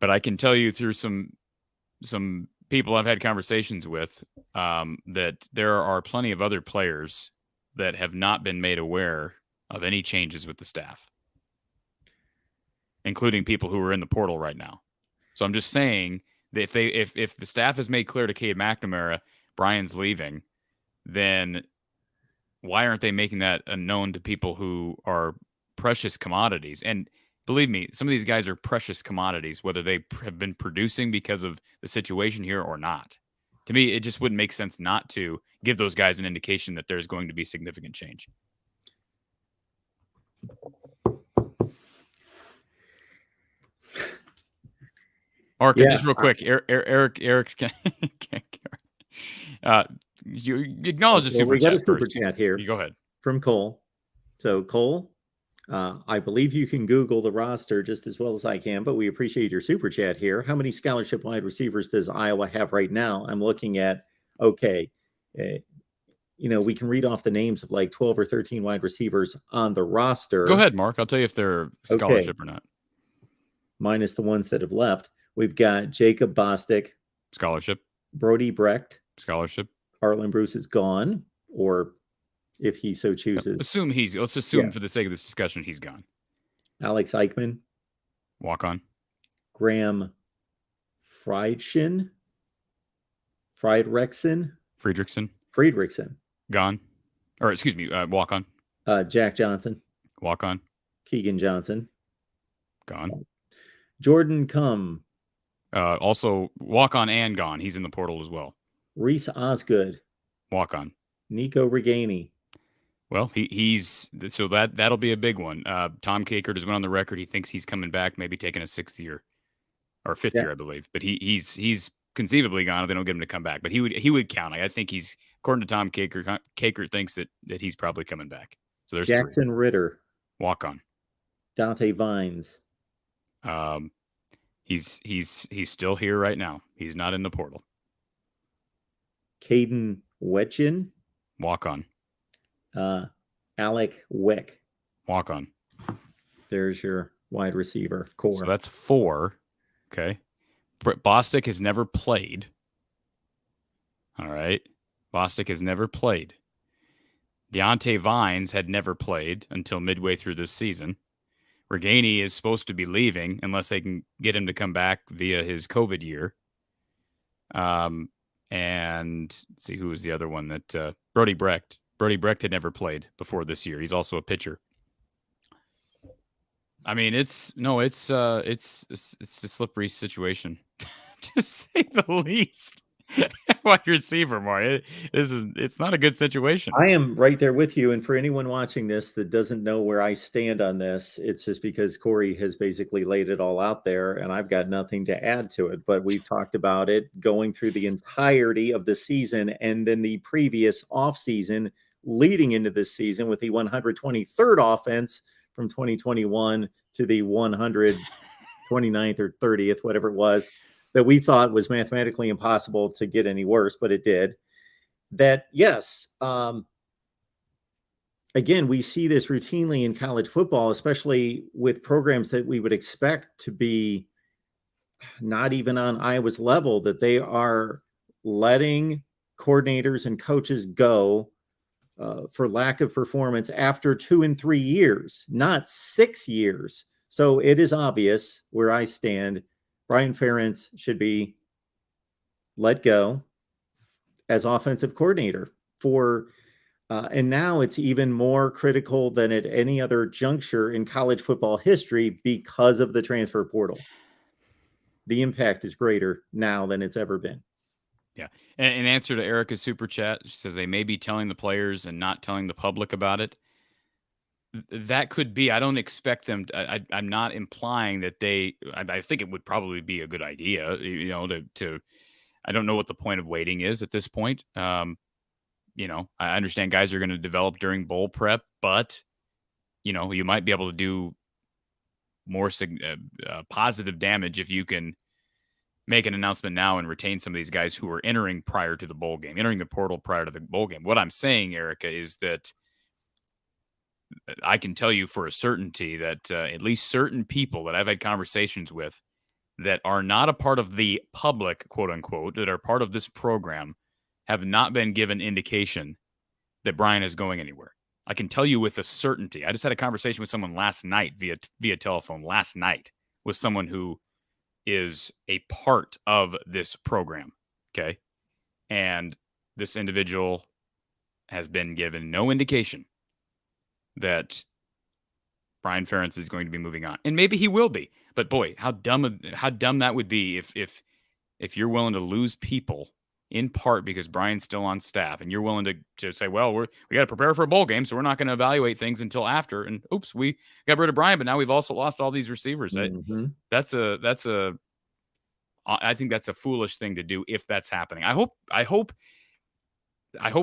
But I can tell you through some people I've had conversations with that there are plenty of other players that have not been made aware of any changes with the staff, including people who are in the portal right now. So I'm just saying that if the staff has made clear to Cade McNamara Brian's leaving, then why aren't they making that known to people who are precious commodities? And believe me, some of these guys are precious commodities, whether they have been producing because of the situation here or not. To me, it just wouldn't make sense not to give those guys an indication that there's going to be significant change. Mark, just real quick, Eric's you acknowledge the super chat. We got a super chat here. You go ahead. From Cole. So Cole, I believe you can Google the roster just as well as I can, but we appreciate your super chat here. How many scholarship wide receivers does Iowa have right now? I'm looking at, okay, we can read off the names of like 12 or 13 wide receivers on the roster. Go ahead, Mark. I'll tell you if they're scholarship or not. Minus the ones that have left. We've got Jacob Bostic. Scholarship. Brody Brecht. Scholarship. Arlen Bruce is gone, or if he so chooses. Let's assume for the sake of this discussion, he's gone. Alex Eichmann. Walk on. Graham Friedrichsen. Gone. Or excuse me, walk on. Jack Johnson. Walk on. Keegan Johnson. Gone. Jordan Cum. Also walk on and gone. He's in the portal as well. Reese Osgood. Walk on. Nico Reganey. Well, that'll be a big one. Tom Kakert has went on the record. He thinks he's coming back, maybe taking a 6th year or 5th year, I believe. But he's conceivably gone if they don't get him to come back. But he would count. I think he's, according to Tom Kakert, Kakert thinks that he's probably coming back. So there's Jackson 3. Ritter. Walk on. Dante Vines. He's still here right now. He's not in the portal. Caden Wetchin. Walk on. Alec Wick. Walk on. There's your wide receiver core. So that's 4. Okay. Bostic has never played. All right. Bostic has never played. Deontay Vines had never played until midway through this season. Reganey is supposed to be leaving unless they can get him to come back via his COVID year. And let's see, who was the other one that Brody Brecht. Brody Brecht had never played before this year. He's also a pitcher. I mean, it's a slippery situation, to say the least. Wide receiver, Mark. It's not a good situation. I am right there with you. And for anyone watching this that doesn't know where I stand on this, it's just because Corey has basically laid it all out there and I've got nothing to add to it. But we've talked about it going through the entirety of the season and then the previous offseason leading into this season with the 123rd offense from 2021 to the 129th or 30th, whatever it was, that we thought was mathematically impossible to get any worse, but it did. That, yes, again, we see this routinely in college football, especially with programs that we would expect to be not even on Iowa's level, that they are letting coordinators and coaches go for lack of performance after 2 and 3 years, not 6 years. So it is obvious where I stand. Brian Ferentz should be let go as offensive coordinator and now it's even more critical than at any other juncture in college football history because of the transfer portal. The impact is greater now than it's ever been. Yeah. And in answer to Erica's super chat, she says they may be telling the players and not telling the public about it. That could be. I don't expect them to, I'm not implying that I think it would probably be a good idea, I don't know what the point of waiting is at this point. I understand guys are going to develop during bowl prep, but you might be able to do more positive damage if you can make an announcement now and retain some of these guys who are entering prior to the bowl game, entering the portal prior to the bowl game. What I'm saying, Erica, is that I can tell you for a certainty that at least certain people that I've had conversations with that are not a part of the public, quote unquote, that are part of this program have not been given indication that Brian is going anywhere. I can tell you with a certainty. I just had a conversation with someone last night via telephone with someone who is a part of this program. Okay. And this individual has been given no indication that Brian Ferentz is going to be moving on. And maybe he will be. But boy, how dumb that would be if you're willing to lose people in part because Brian's still on staff and you're willing to say, well, we got to prepare for a bowl game, so we're not going to evaluate things until after. And oops, we got rid of Brian, but now we've also lost all these receivers. Mm-hmm. I think that's a foolish thing to do if that's happening. I hope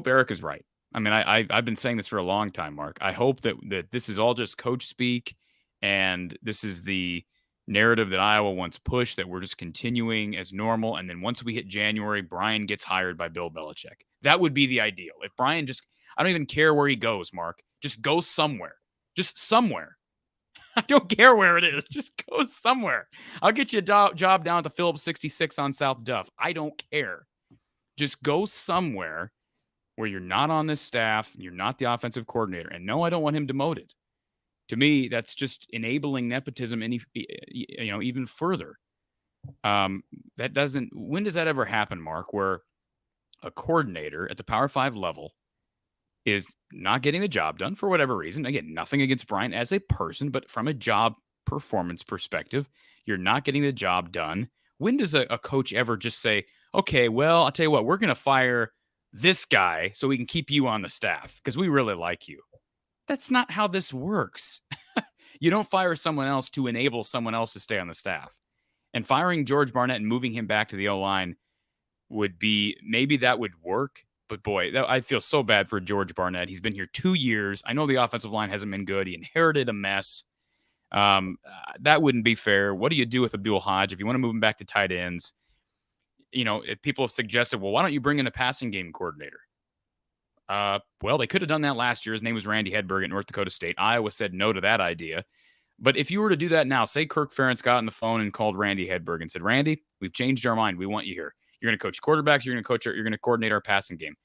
Eric is right. I mean, I've been saying this for a long time, Mark. I hope that this is all just coach speak, and this is the narrative that Iowa once pushed, that we're just continuing as normal. And then once we hit January, Brian gets hired by Bill Belichick. That would be the ideal. If Brian just, I don't even care where he goes, Mark. Just go somewhere. Just somewhere. I don't care where it is. Just go somewhere. I'll get you a job down at the Phillips 66 on South Duff. I don't care. Just go somewhere where you're not on this staff, you're not the offensive coordinator. And no, I don't want him demoted. To me, that's just enabling nepotism even further. That doesn't. When does that ever happen, Mark? Where a coordinator at the Power 5 level is not getting the job done for whatever reason? Again, nothing against Brian as a person, but from a job performance perspective, you're not getting the job done. When does a coach ever just say, "Okay, well, I'll tell you what, we're going to fire this guy so we can keep you on the staff because we really like you"? That's not how this works. You don't fire someone else to enable someone else to stay on the staff. And firing George Barnett and moving him back to the O-line would be, maybe that would work. But boy, I feel so bad for George Barnett. He's been here 2 years. I know the offensive line hasn't been good. He inherited a mess. That wouldn't be fair. What do you do with Abdul Hodge if you want to move him back to tight ends? People have suggested, well, why don't you bring in a passing game coordinator? Well, they could have done that last year. His name was Randy Hedberg at North Dakota State. Iowa said no to that idea. But if you were to do that now, say Kirk Ferentz got on the phone and called Randy Hedberg and said, "Randy, we've changed our mind. We want you here. You're going to coach quarterbacks. You're going to coordinate our passing game."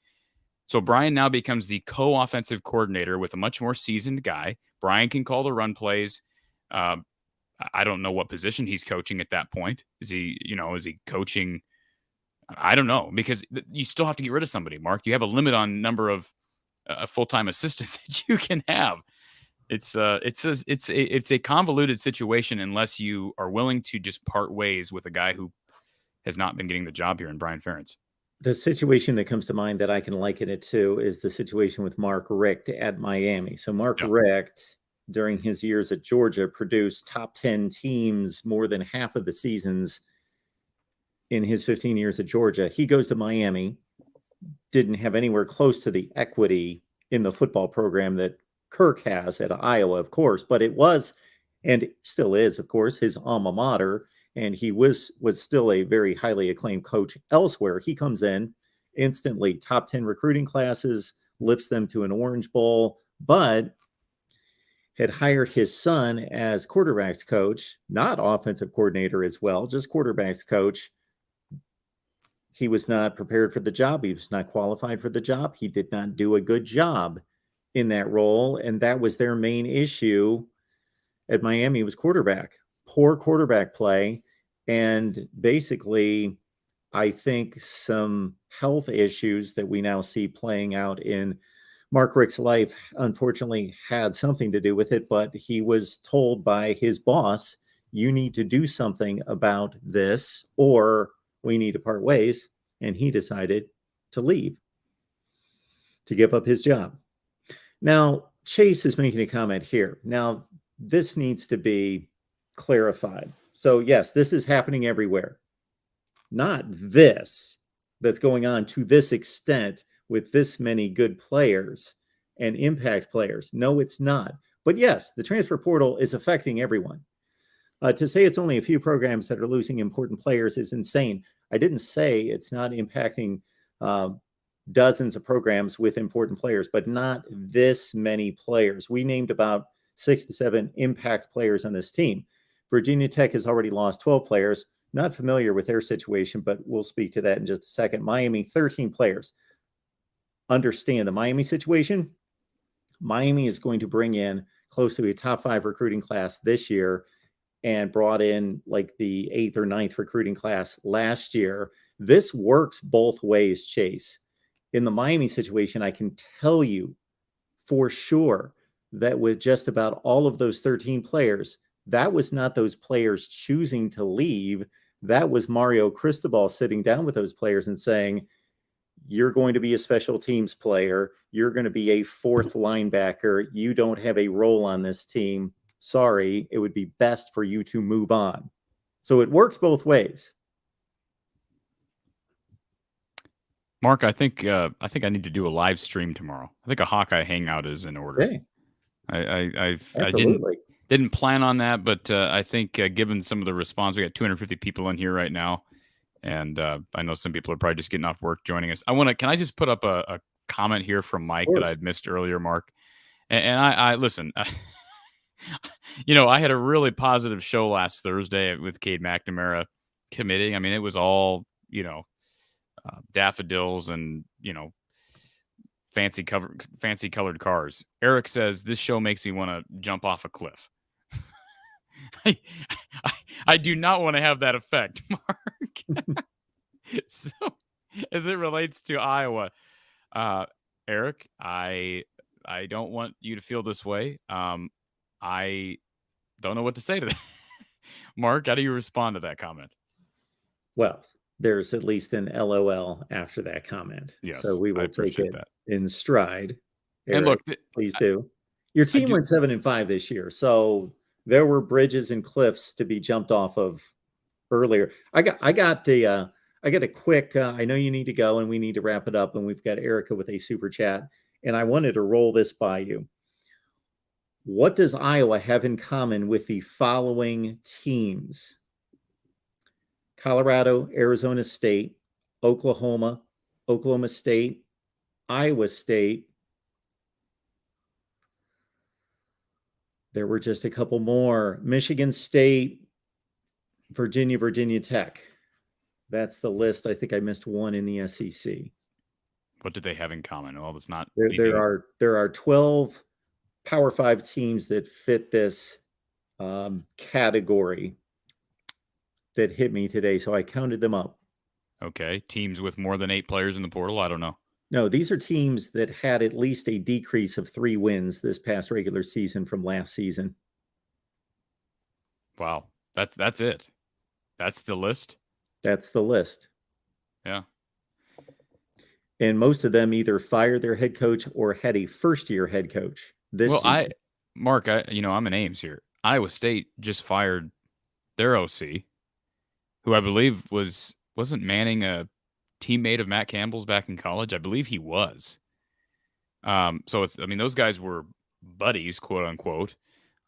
So Brian now becomes the co-offensive coordinator with a much more seasoned guy. Brian can call the run plays. I don't know what position he's coaching at that point. Is he coaching? I don't know, because you still have to get rid of somebody, Mark. You have a limit on number of full-time assistants that you can have. It's a convoluted situation unless you are willing to just part ways with a guy who has not been getting the job here in Brian Ferentz. The situation that comes to mind that I can liken it to is the situation with Mark Richt at Miami. So Mark Richt, during his years at Georgia, produced top 10 teams more than half of the seasons in his 15 years at Georgia. He goes to Miami, didn't have anywhere close to the equity in the football program that Kirk has at Iowa, of course, but it was, and still is, of course, his alma mater, and he was still a very highly acclaimed coach elsewhere. He comes in instantly, top 10 recruiting classes, lifts them to an Orange Bowl, but had hired his son as quarterbacks coach, not offensive coordinator as well, just quarterbacks coach. He was not prepared for the job. He was not qualified for the job. He did not do a good job in that role. And that was their main issue at Miami, was quarterback, poor quarterback play. And basically, I think some health issues that we now see playing out in Mark Richt's life, unfortunately, had something to do with it. But he was told by his boss, "You need to do something about this, or we need to part ways." And he decided to leave, to give up his job. Now, Chase is making a comment here. Now, this needs to be clarified. So, yes, this is happening everywhere. Not this that's going on to this extent with this many good players and impact players. No, it's not. But yes, the transfer portal is affecting everyone. To say it's only a few programs that are losing important players is insane. I didn't say it's not impacting dozens of programs with important players, but not this many players. We named about 6 to 7 impact players on this team. Virginia Tech has already lost 12 players. Not familiar with their situation, but we'll speak to that in just a second. Miami, 13 players. Understand the Miami situation. Miami is going to bring in close to a top 5 recruiting class this year, and brought in like the 8th or 9th recruiting class last year. This works both ways, Chase. In the Miami situation, I can tell you for sure that with just about all of those 13 players, that was not those players choosing to leave. That was Mario Cristobal sitting down with those players and saying, "You're going to be a special teams player. You're going to be a 4th linebacker. You don't have a role on this team. Sorry, it would be best for you to move on." So it works both ways. Mark, I need to do a live stream tomorrow. I think a Hawkeye hangout is in order. Okay, I absolutely. didn't plan on that, but I think given some of the response, we got 250 people in here right now, and I know some people are probably just getting off work joining us. Can I just put up a comment here from Mike that I had missed earlier, Mark? And I listen. I had a really positive show last Thursday with Cade McNamara committing. I mean, it was all daffodils and fancy colored cars. Eric says this show makes me want to jump off a cliff. I, I do not want to have that effect, Mark. So, as it relates to Iowa, Eric, I don't want you to feel this way. I don't know what to say to that. Mark, how do you respond to that comment? Well, there's at least an LOL after that comment. Yes, so we will take it in stride. Eric, and look, please do. Your team went 7-5 this year, so there were bridges and cliffs to be jumped off of earlier. I got a quick. I know you need to go, and we need to wrap it up. And we've got Erica with a super chat, and I wanted to roll this by you. What does Iowa have in common with the following teams? Colorado, Arizona State, Oklahoma State, Iowa State. There were just a couple more. Michigan State, Virginia Tech. That's the list. I think I missed one in the SEC. What did they have in common? Well, it's not. There are 12 Power 5 teams that fit this category that hit me today, so I counted them up. Okay, teams with more than 8 players in the portal? I don't know. No, these are teams that had at least a decrease of 3 wins this past regular season from last season. Wow, that's it. That's the list? That's the list. Yeah. And most of them either fired their head coach or had a first-year head coach this season. Mark, I'm in Ames here. Iowa State just fired their OC, who I believe wasn't Manning a teammate of Matt Campbell's back in college? I believe he was. So those guys were buddies, quote unquote.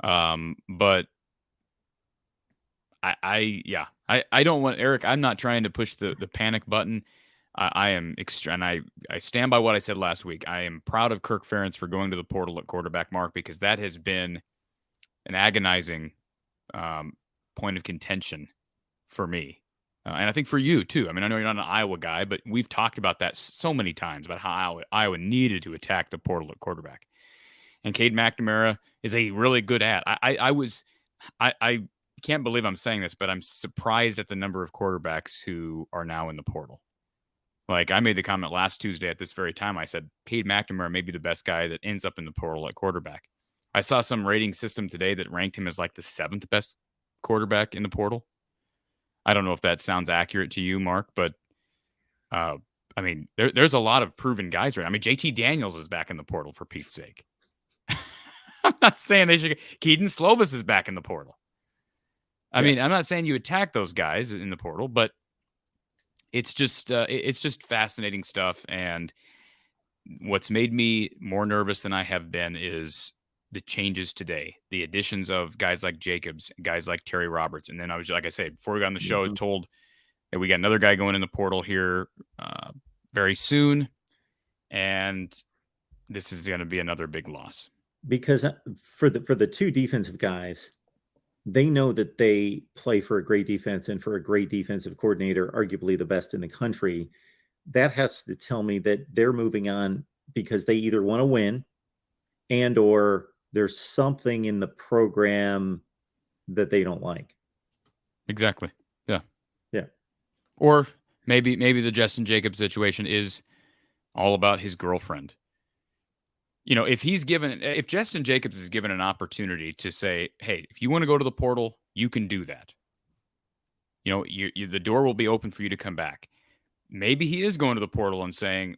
But I don't want Eric. I'm not trying to push the panic button. I am extra, and I stand by what I said last week. I am proud of Kirk Ferentz for going to the portal at quarterback, Mark, because that has been an agonizing point of contention for me. And I think for you, too. I mean, I know you're not an Iowa guy, but we've talked about that so many times about how Iowa needed to attack the portal at quarterback. And Cade McNamara is a really good ad. I can't believe I'm saying this, but I'm surprised at the number of quarterbacks who are now in the portal. Like, I made the comment last Tuesday at this very time. I said, Cade McNamara may be the best guy that ends up in the portal at quarterback. I saw some rating system today that ranked him as like the 7th best quarterback in the portal. I don't know if that sounds accurate to you, Mark, but there's a lot of proven guys right now. I mean, JT Daniels is back in the portal, for Pete's sake. I'm not saying they should. Keaton Slovis is back in the portal. I mean, I'm not saying you attack those guys in the portal, but it's just fascinating stuff. And what's made me more nervous than I have been is the changes today, the additions of guys like Jacobs, guys like Terry Roberts. And then I was, like I said, before we got on the show, I was told that we got another guy going in the portal here very soon. And this is going to be another big loss. Because for the 2 defensive guys, they know that they play for a great defense and for a great defensive coordinator, arguably the best in the country. That has to tell me that they're moving on because they either want to win and or there's something in the program that they don't like. Exactly. Yeah. Yeah. Or maybe the Justin Jacobs situation is all about his girlfriend. If Justin Jacobs is given an opportunity to say, hey, if you want to go to the portal, you can do that. The door will be open for you to come back. Maybe he is going to the portal and saying,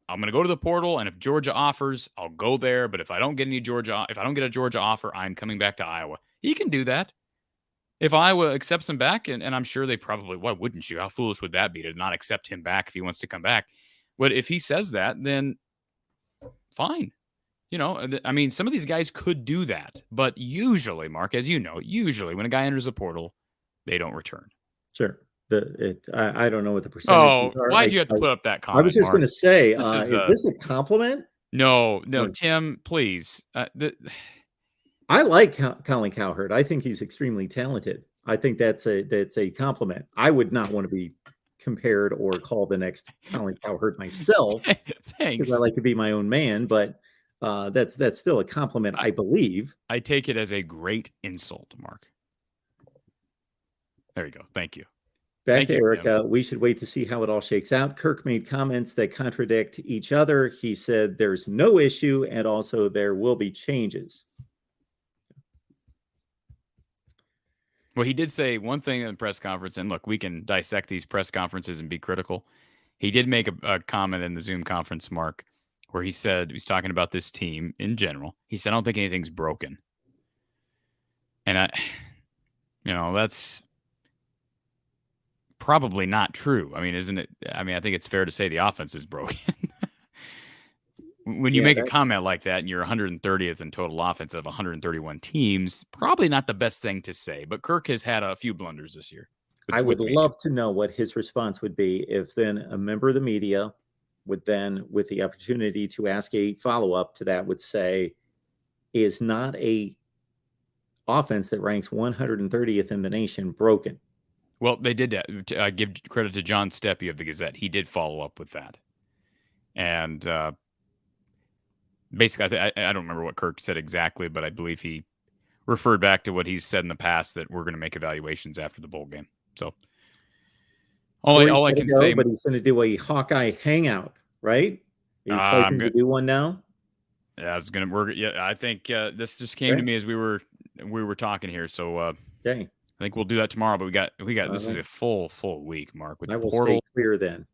I'm going to go to the portal, and if Georgia offers, I'll go there. But if I don't get a Georgia offer, I'm coming back to Iowa. He can do that. If Iowa accepts him back, and I'm sure they probably, why wouldn't you? How foolish would that be to not accept him back if he wants to come back? But if he says that, then fine. I mean, some of these guys could do that, but usually, Mark, as you know, when a guy enters a portal, they don't return. Sure. I don't know what the Oh, percentages are. why'd you have to put up that I comment, was just Mark? going to say, This is this a compliment? No, Tim, please. I like Colin Cowherd. I think he's extremely talented. I think that's a compliment. I would not want to be compared or called the next Colin Cowherd myself. Thanks. Because I like to be my own man, but that's still a compliment, I believe. I take it as a great insult, Mark. There you go. Thank you. Back to Erica. We should wait to see how it all shakes out. Kirk made comments that contradict each other. He said there's no issue, and also there will be changes. Well, he did say one thing in the press conference, and look, we can dissect these press conferences and be critical. He did make a comment in the Zoom conference, Mark, where he said, he's talking about this team in general. He said, I don't think anything's broken. And that's probably not true. I mean, isn't it? I mean, I think it's fair to say the offense is broken. When you make a comment like that and you're 130th in total offense of 131 teams, probably not the best thing to say. But Kirk has had a few blunders this year. I would love to know what his response would be if then a member of the media would then, with the opportunity to ask a follow-up to that, would say, is not a offense that ranks 130th in the nation broken? Well, they did that. Give credit to John Steppe of the Gazette. He did follow up with that. And basically, I don't remember what Kirk said exactly, but I believe he referred back to what he's said in the past, that we're going to make evaluations after the bowl game. So all I can say, but he's going to do a Hawkeye hangout, right? Are you planning to do one now? Yeah, it's going to work. Yeah, I think this just came to me as we were talking here. So okay, I think we'll do that tomorrow. But we got this is a full week, Mark, with the portal. Stay clear then.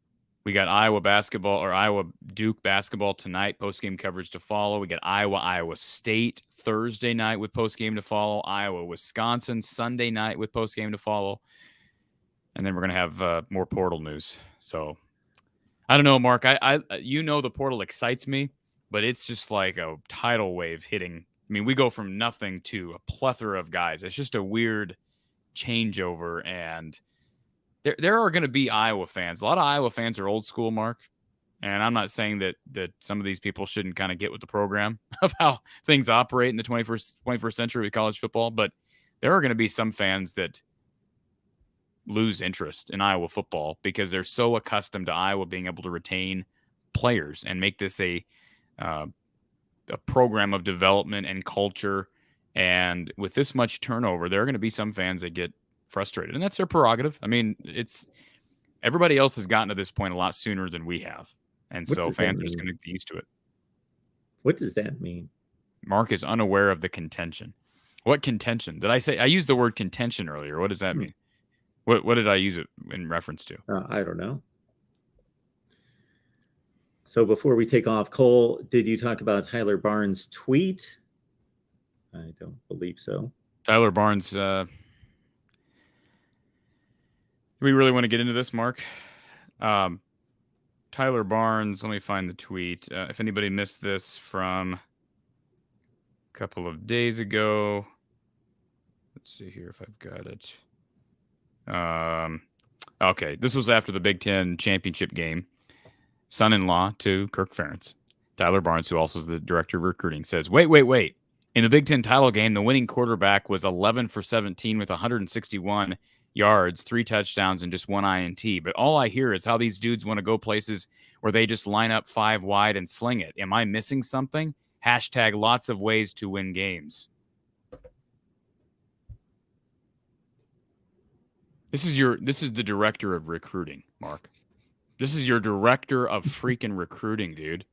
We got Iowa Duke basketball tonight, post-game coverage to follow. We got Iowa State Thursday night with post-game to follow. Iowa Wisconsin Sunday night with post-game to follow. And then we're going to have more portal news. So I don't know, Mark. I the portal excites me, but it's just like a tidal wave hitting. I mean, we go from nothing to a plethora of guys. It's just a weird changeover, and there are going to be Iowa fans. A lot of Iowa fans are old school, Mark. And I'm not saying that some of these people shouldn't kind of get with the program of how things operate in the 21st century with college football, but there are going to be some fans that lose interest in Iowa football because they're so accustomed to Iowa being able to retain players and make this a program of development and culture. And with this much turnover, there are going to be some fans that get frustrated, and that's their prerogative. I mean, everybody else has gotten to this point a lot sooner than we have. And so fans are just going to get used to it. What does that mean? Mark is unaware of the contention. What contention? Did I say? I used the word contention earlier. What does that mean? What did I use it in reference to? I don't know. So before we take off, Cole, did you talk about Tyler Barnes' tweet? I don't believe so. Tyler Barnes. Do we really want to get into this, Mark? Tyler Barnes, let me find the tweet. If anybody missed this from a couple of days ago, let's see here if I've got it. Okay, this was after the Big Ten championship game. Son-in-law to Kirk Ferentz, Tyler Barnes, who also is the director of recruiting, says, wait. In the Big Ten title game, the winning quarterback was 11 for 17 with 161 yards, 3 touchdowns, and just 1 INT. But all I hear is how these dudes want to go places where they just line up 5 wide and sling it. Am I missing something? # lots of ways to win games. This is the director of recruiting, Mark. This is your director of freaking recruiting, dude.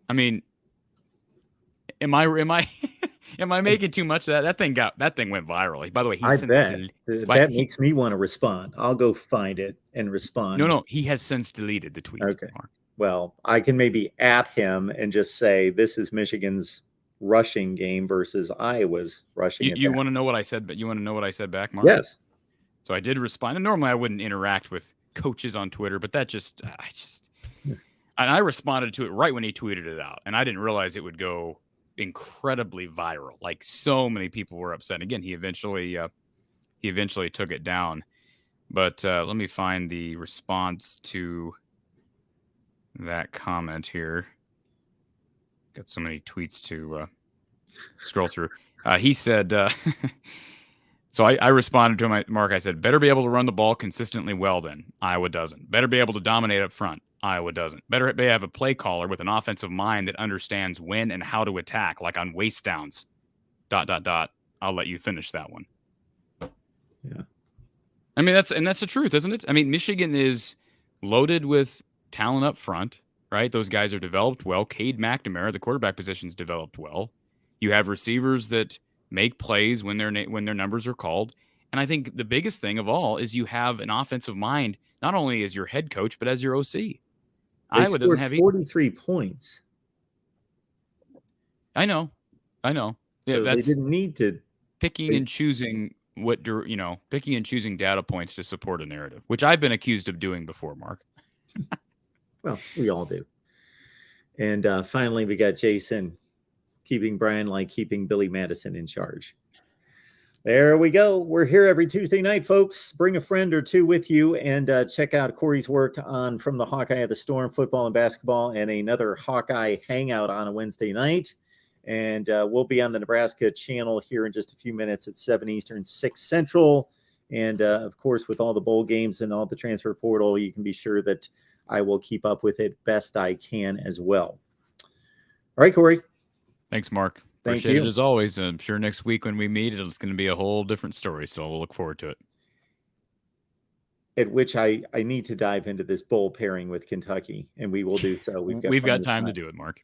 I mean, am I making too much of that? That thing went viral. By the way, that makes me want to respond. I'll go find it and respond. No, he has since deleted the tweet. Okay. Mark. Well, I can maybe at him and just say this is Michigan's rushing game versus Iowa's rushing. You want to know what I said, but you want to know what I said back, Mark? Yes. So I did respond. And normally I wouldn't interact with coaches on Twitter, but and I responded to it right when he tweeted it out, and I didn't realize it would go incredibly viral. Like, so many people were upset. Again, he eventually took it down. But let me find the response to that comment here. Got so many tweets to scroll through. He said, so I responded to him, Mark. I said, better be able to run the ball consistently well then. Iowa doesn't. Better be able to dominate up front. Iowa doesn't. Better have a play caller with an offensive mind that understands when and how to attack, like on waste downs. ... I'll let you finish that one. Yeah. I mean, that's the truth, isn't it? I mean, Michigan is loaded with talent up front, right? Those guys are developed well. Cade McNamara, the quarterback position's developed well. You have receivers that make plays when their numbers are called. And I think the biggest thing of all is you have an offensive mind, not only as your head coach, but as your OC. Iowa doesn't have 43 points. I know. Yeah, so they didn't need to picking and choosing picking and choosing data points to support a narrative, which I've been accused of doing before, Mark. Well, we all do. And finally, we got Jason keeping Brian like keeping Billy Madison in charge. There we go. We're here every Tuesday night, folks. Bring a friend or two with you and check out Corey's work on From the Hawkeye of the Storm, football and basketball, and another Hawkeye hangout on a Wednesday night. And we'll be on the Nebraska channel here in just a few minutes at 7 Eastern, 6 Central. And, of course, with all the bowl games and all the transfer portal, you can be sure that I will keep up with it best I can as well. All right, Corey. Thanks, Mark. Thank Appreciate you. it as always. I'm sure next week when we meet, it's going to be a whole different story. So we'll look forward to it. At which I need to dive into this bowl pairing with Kentucky, and we will do so. We've got time to do it, Mark.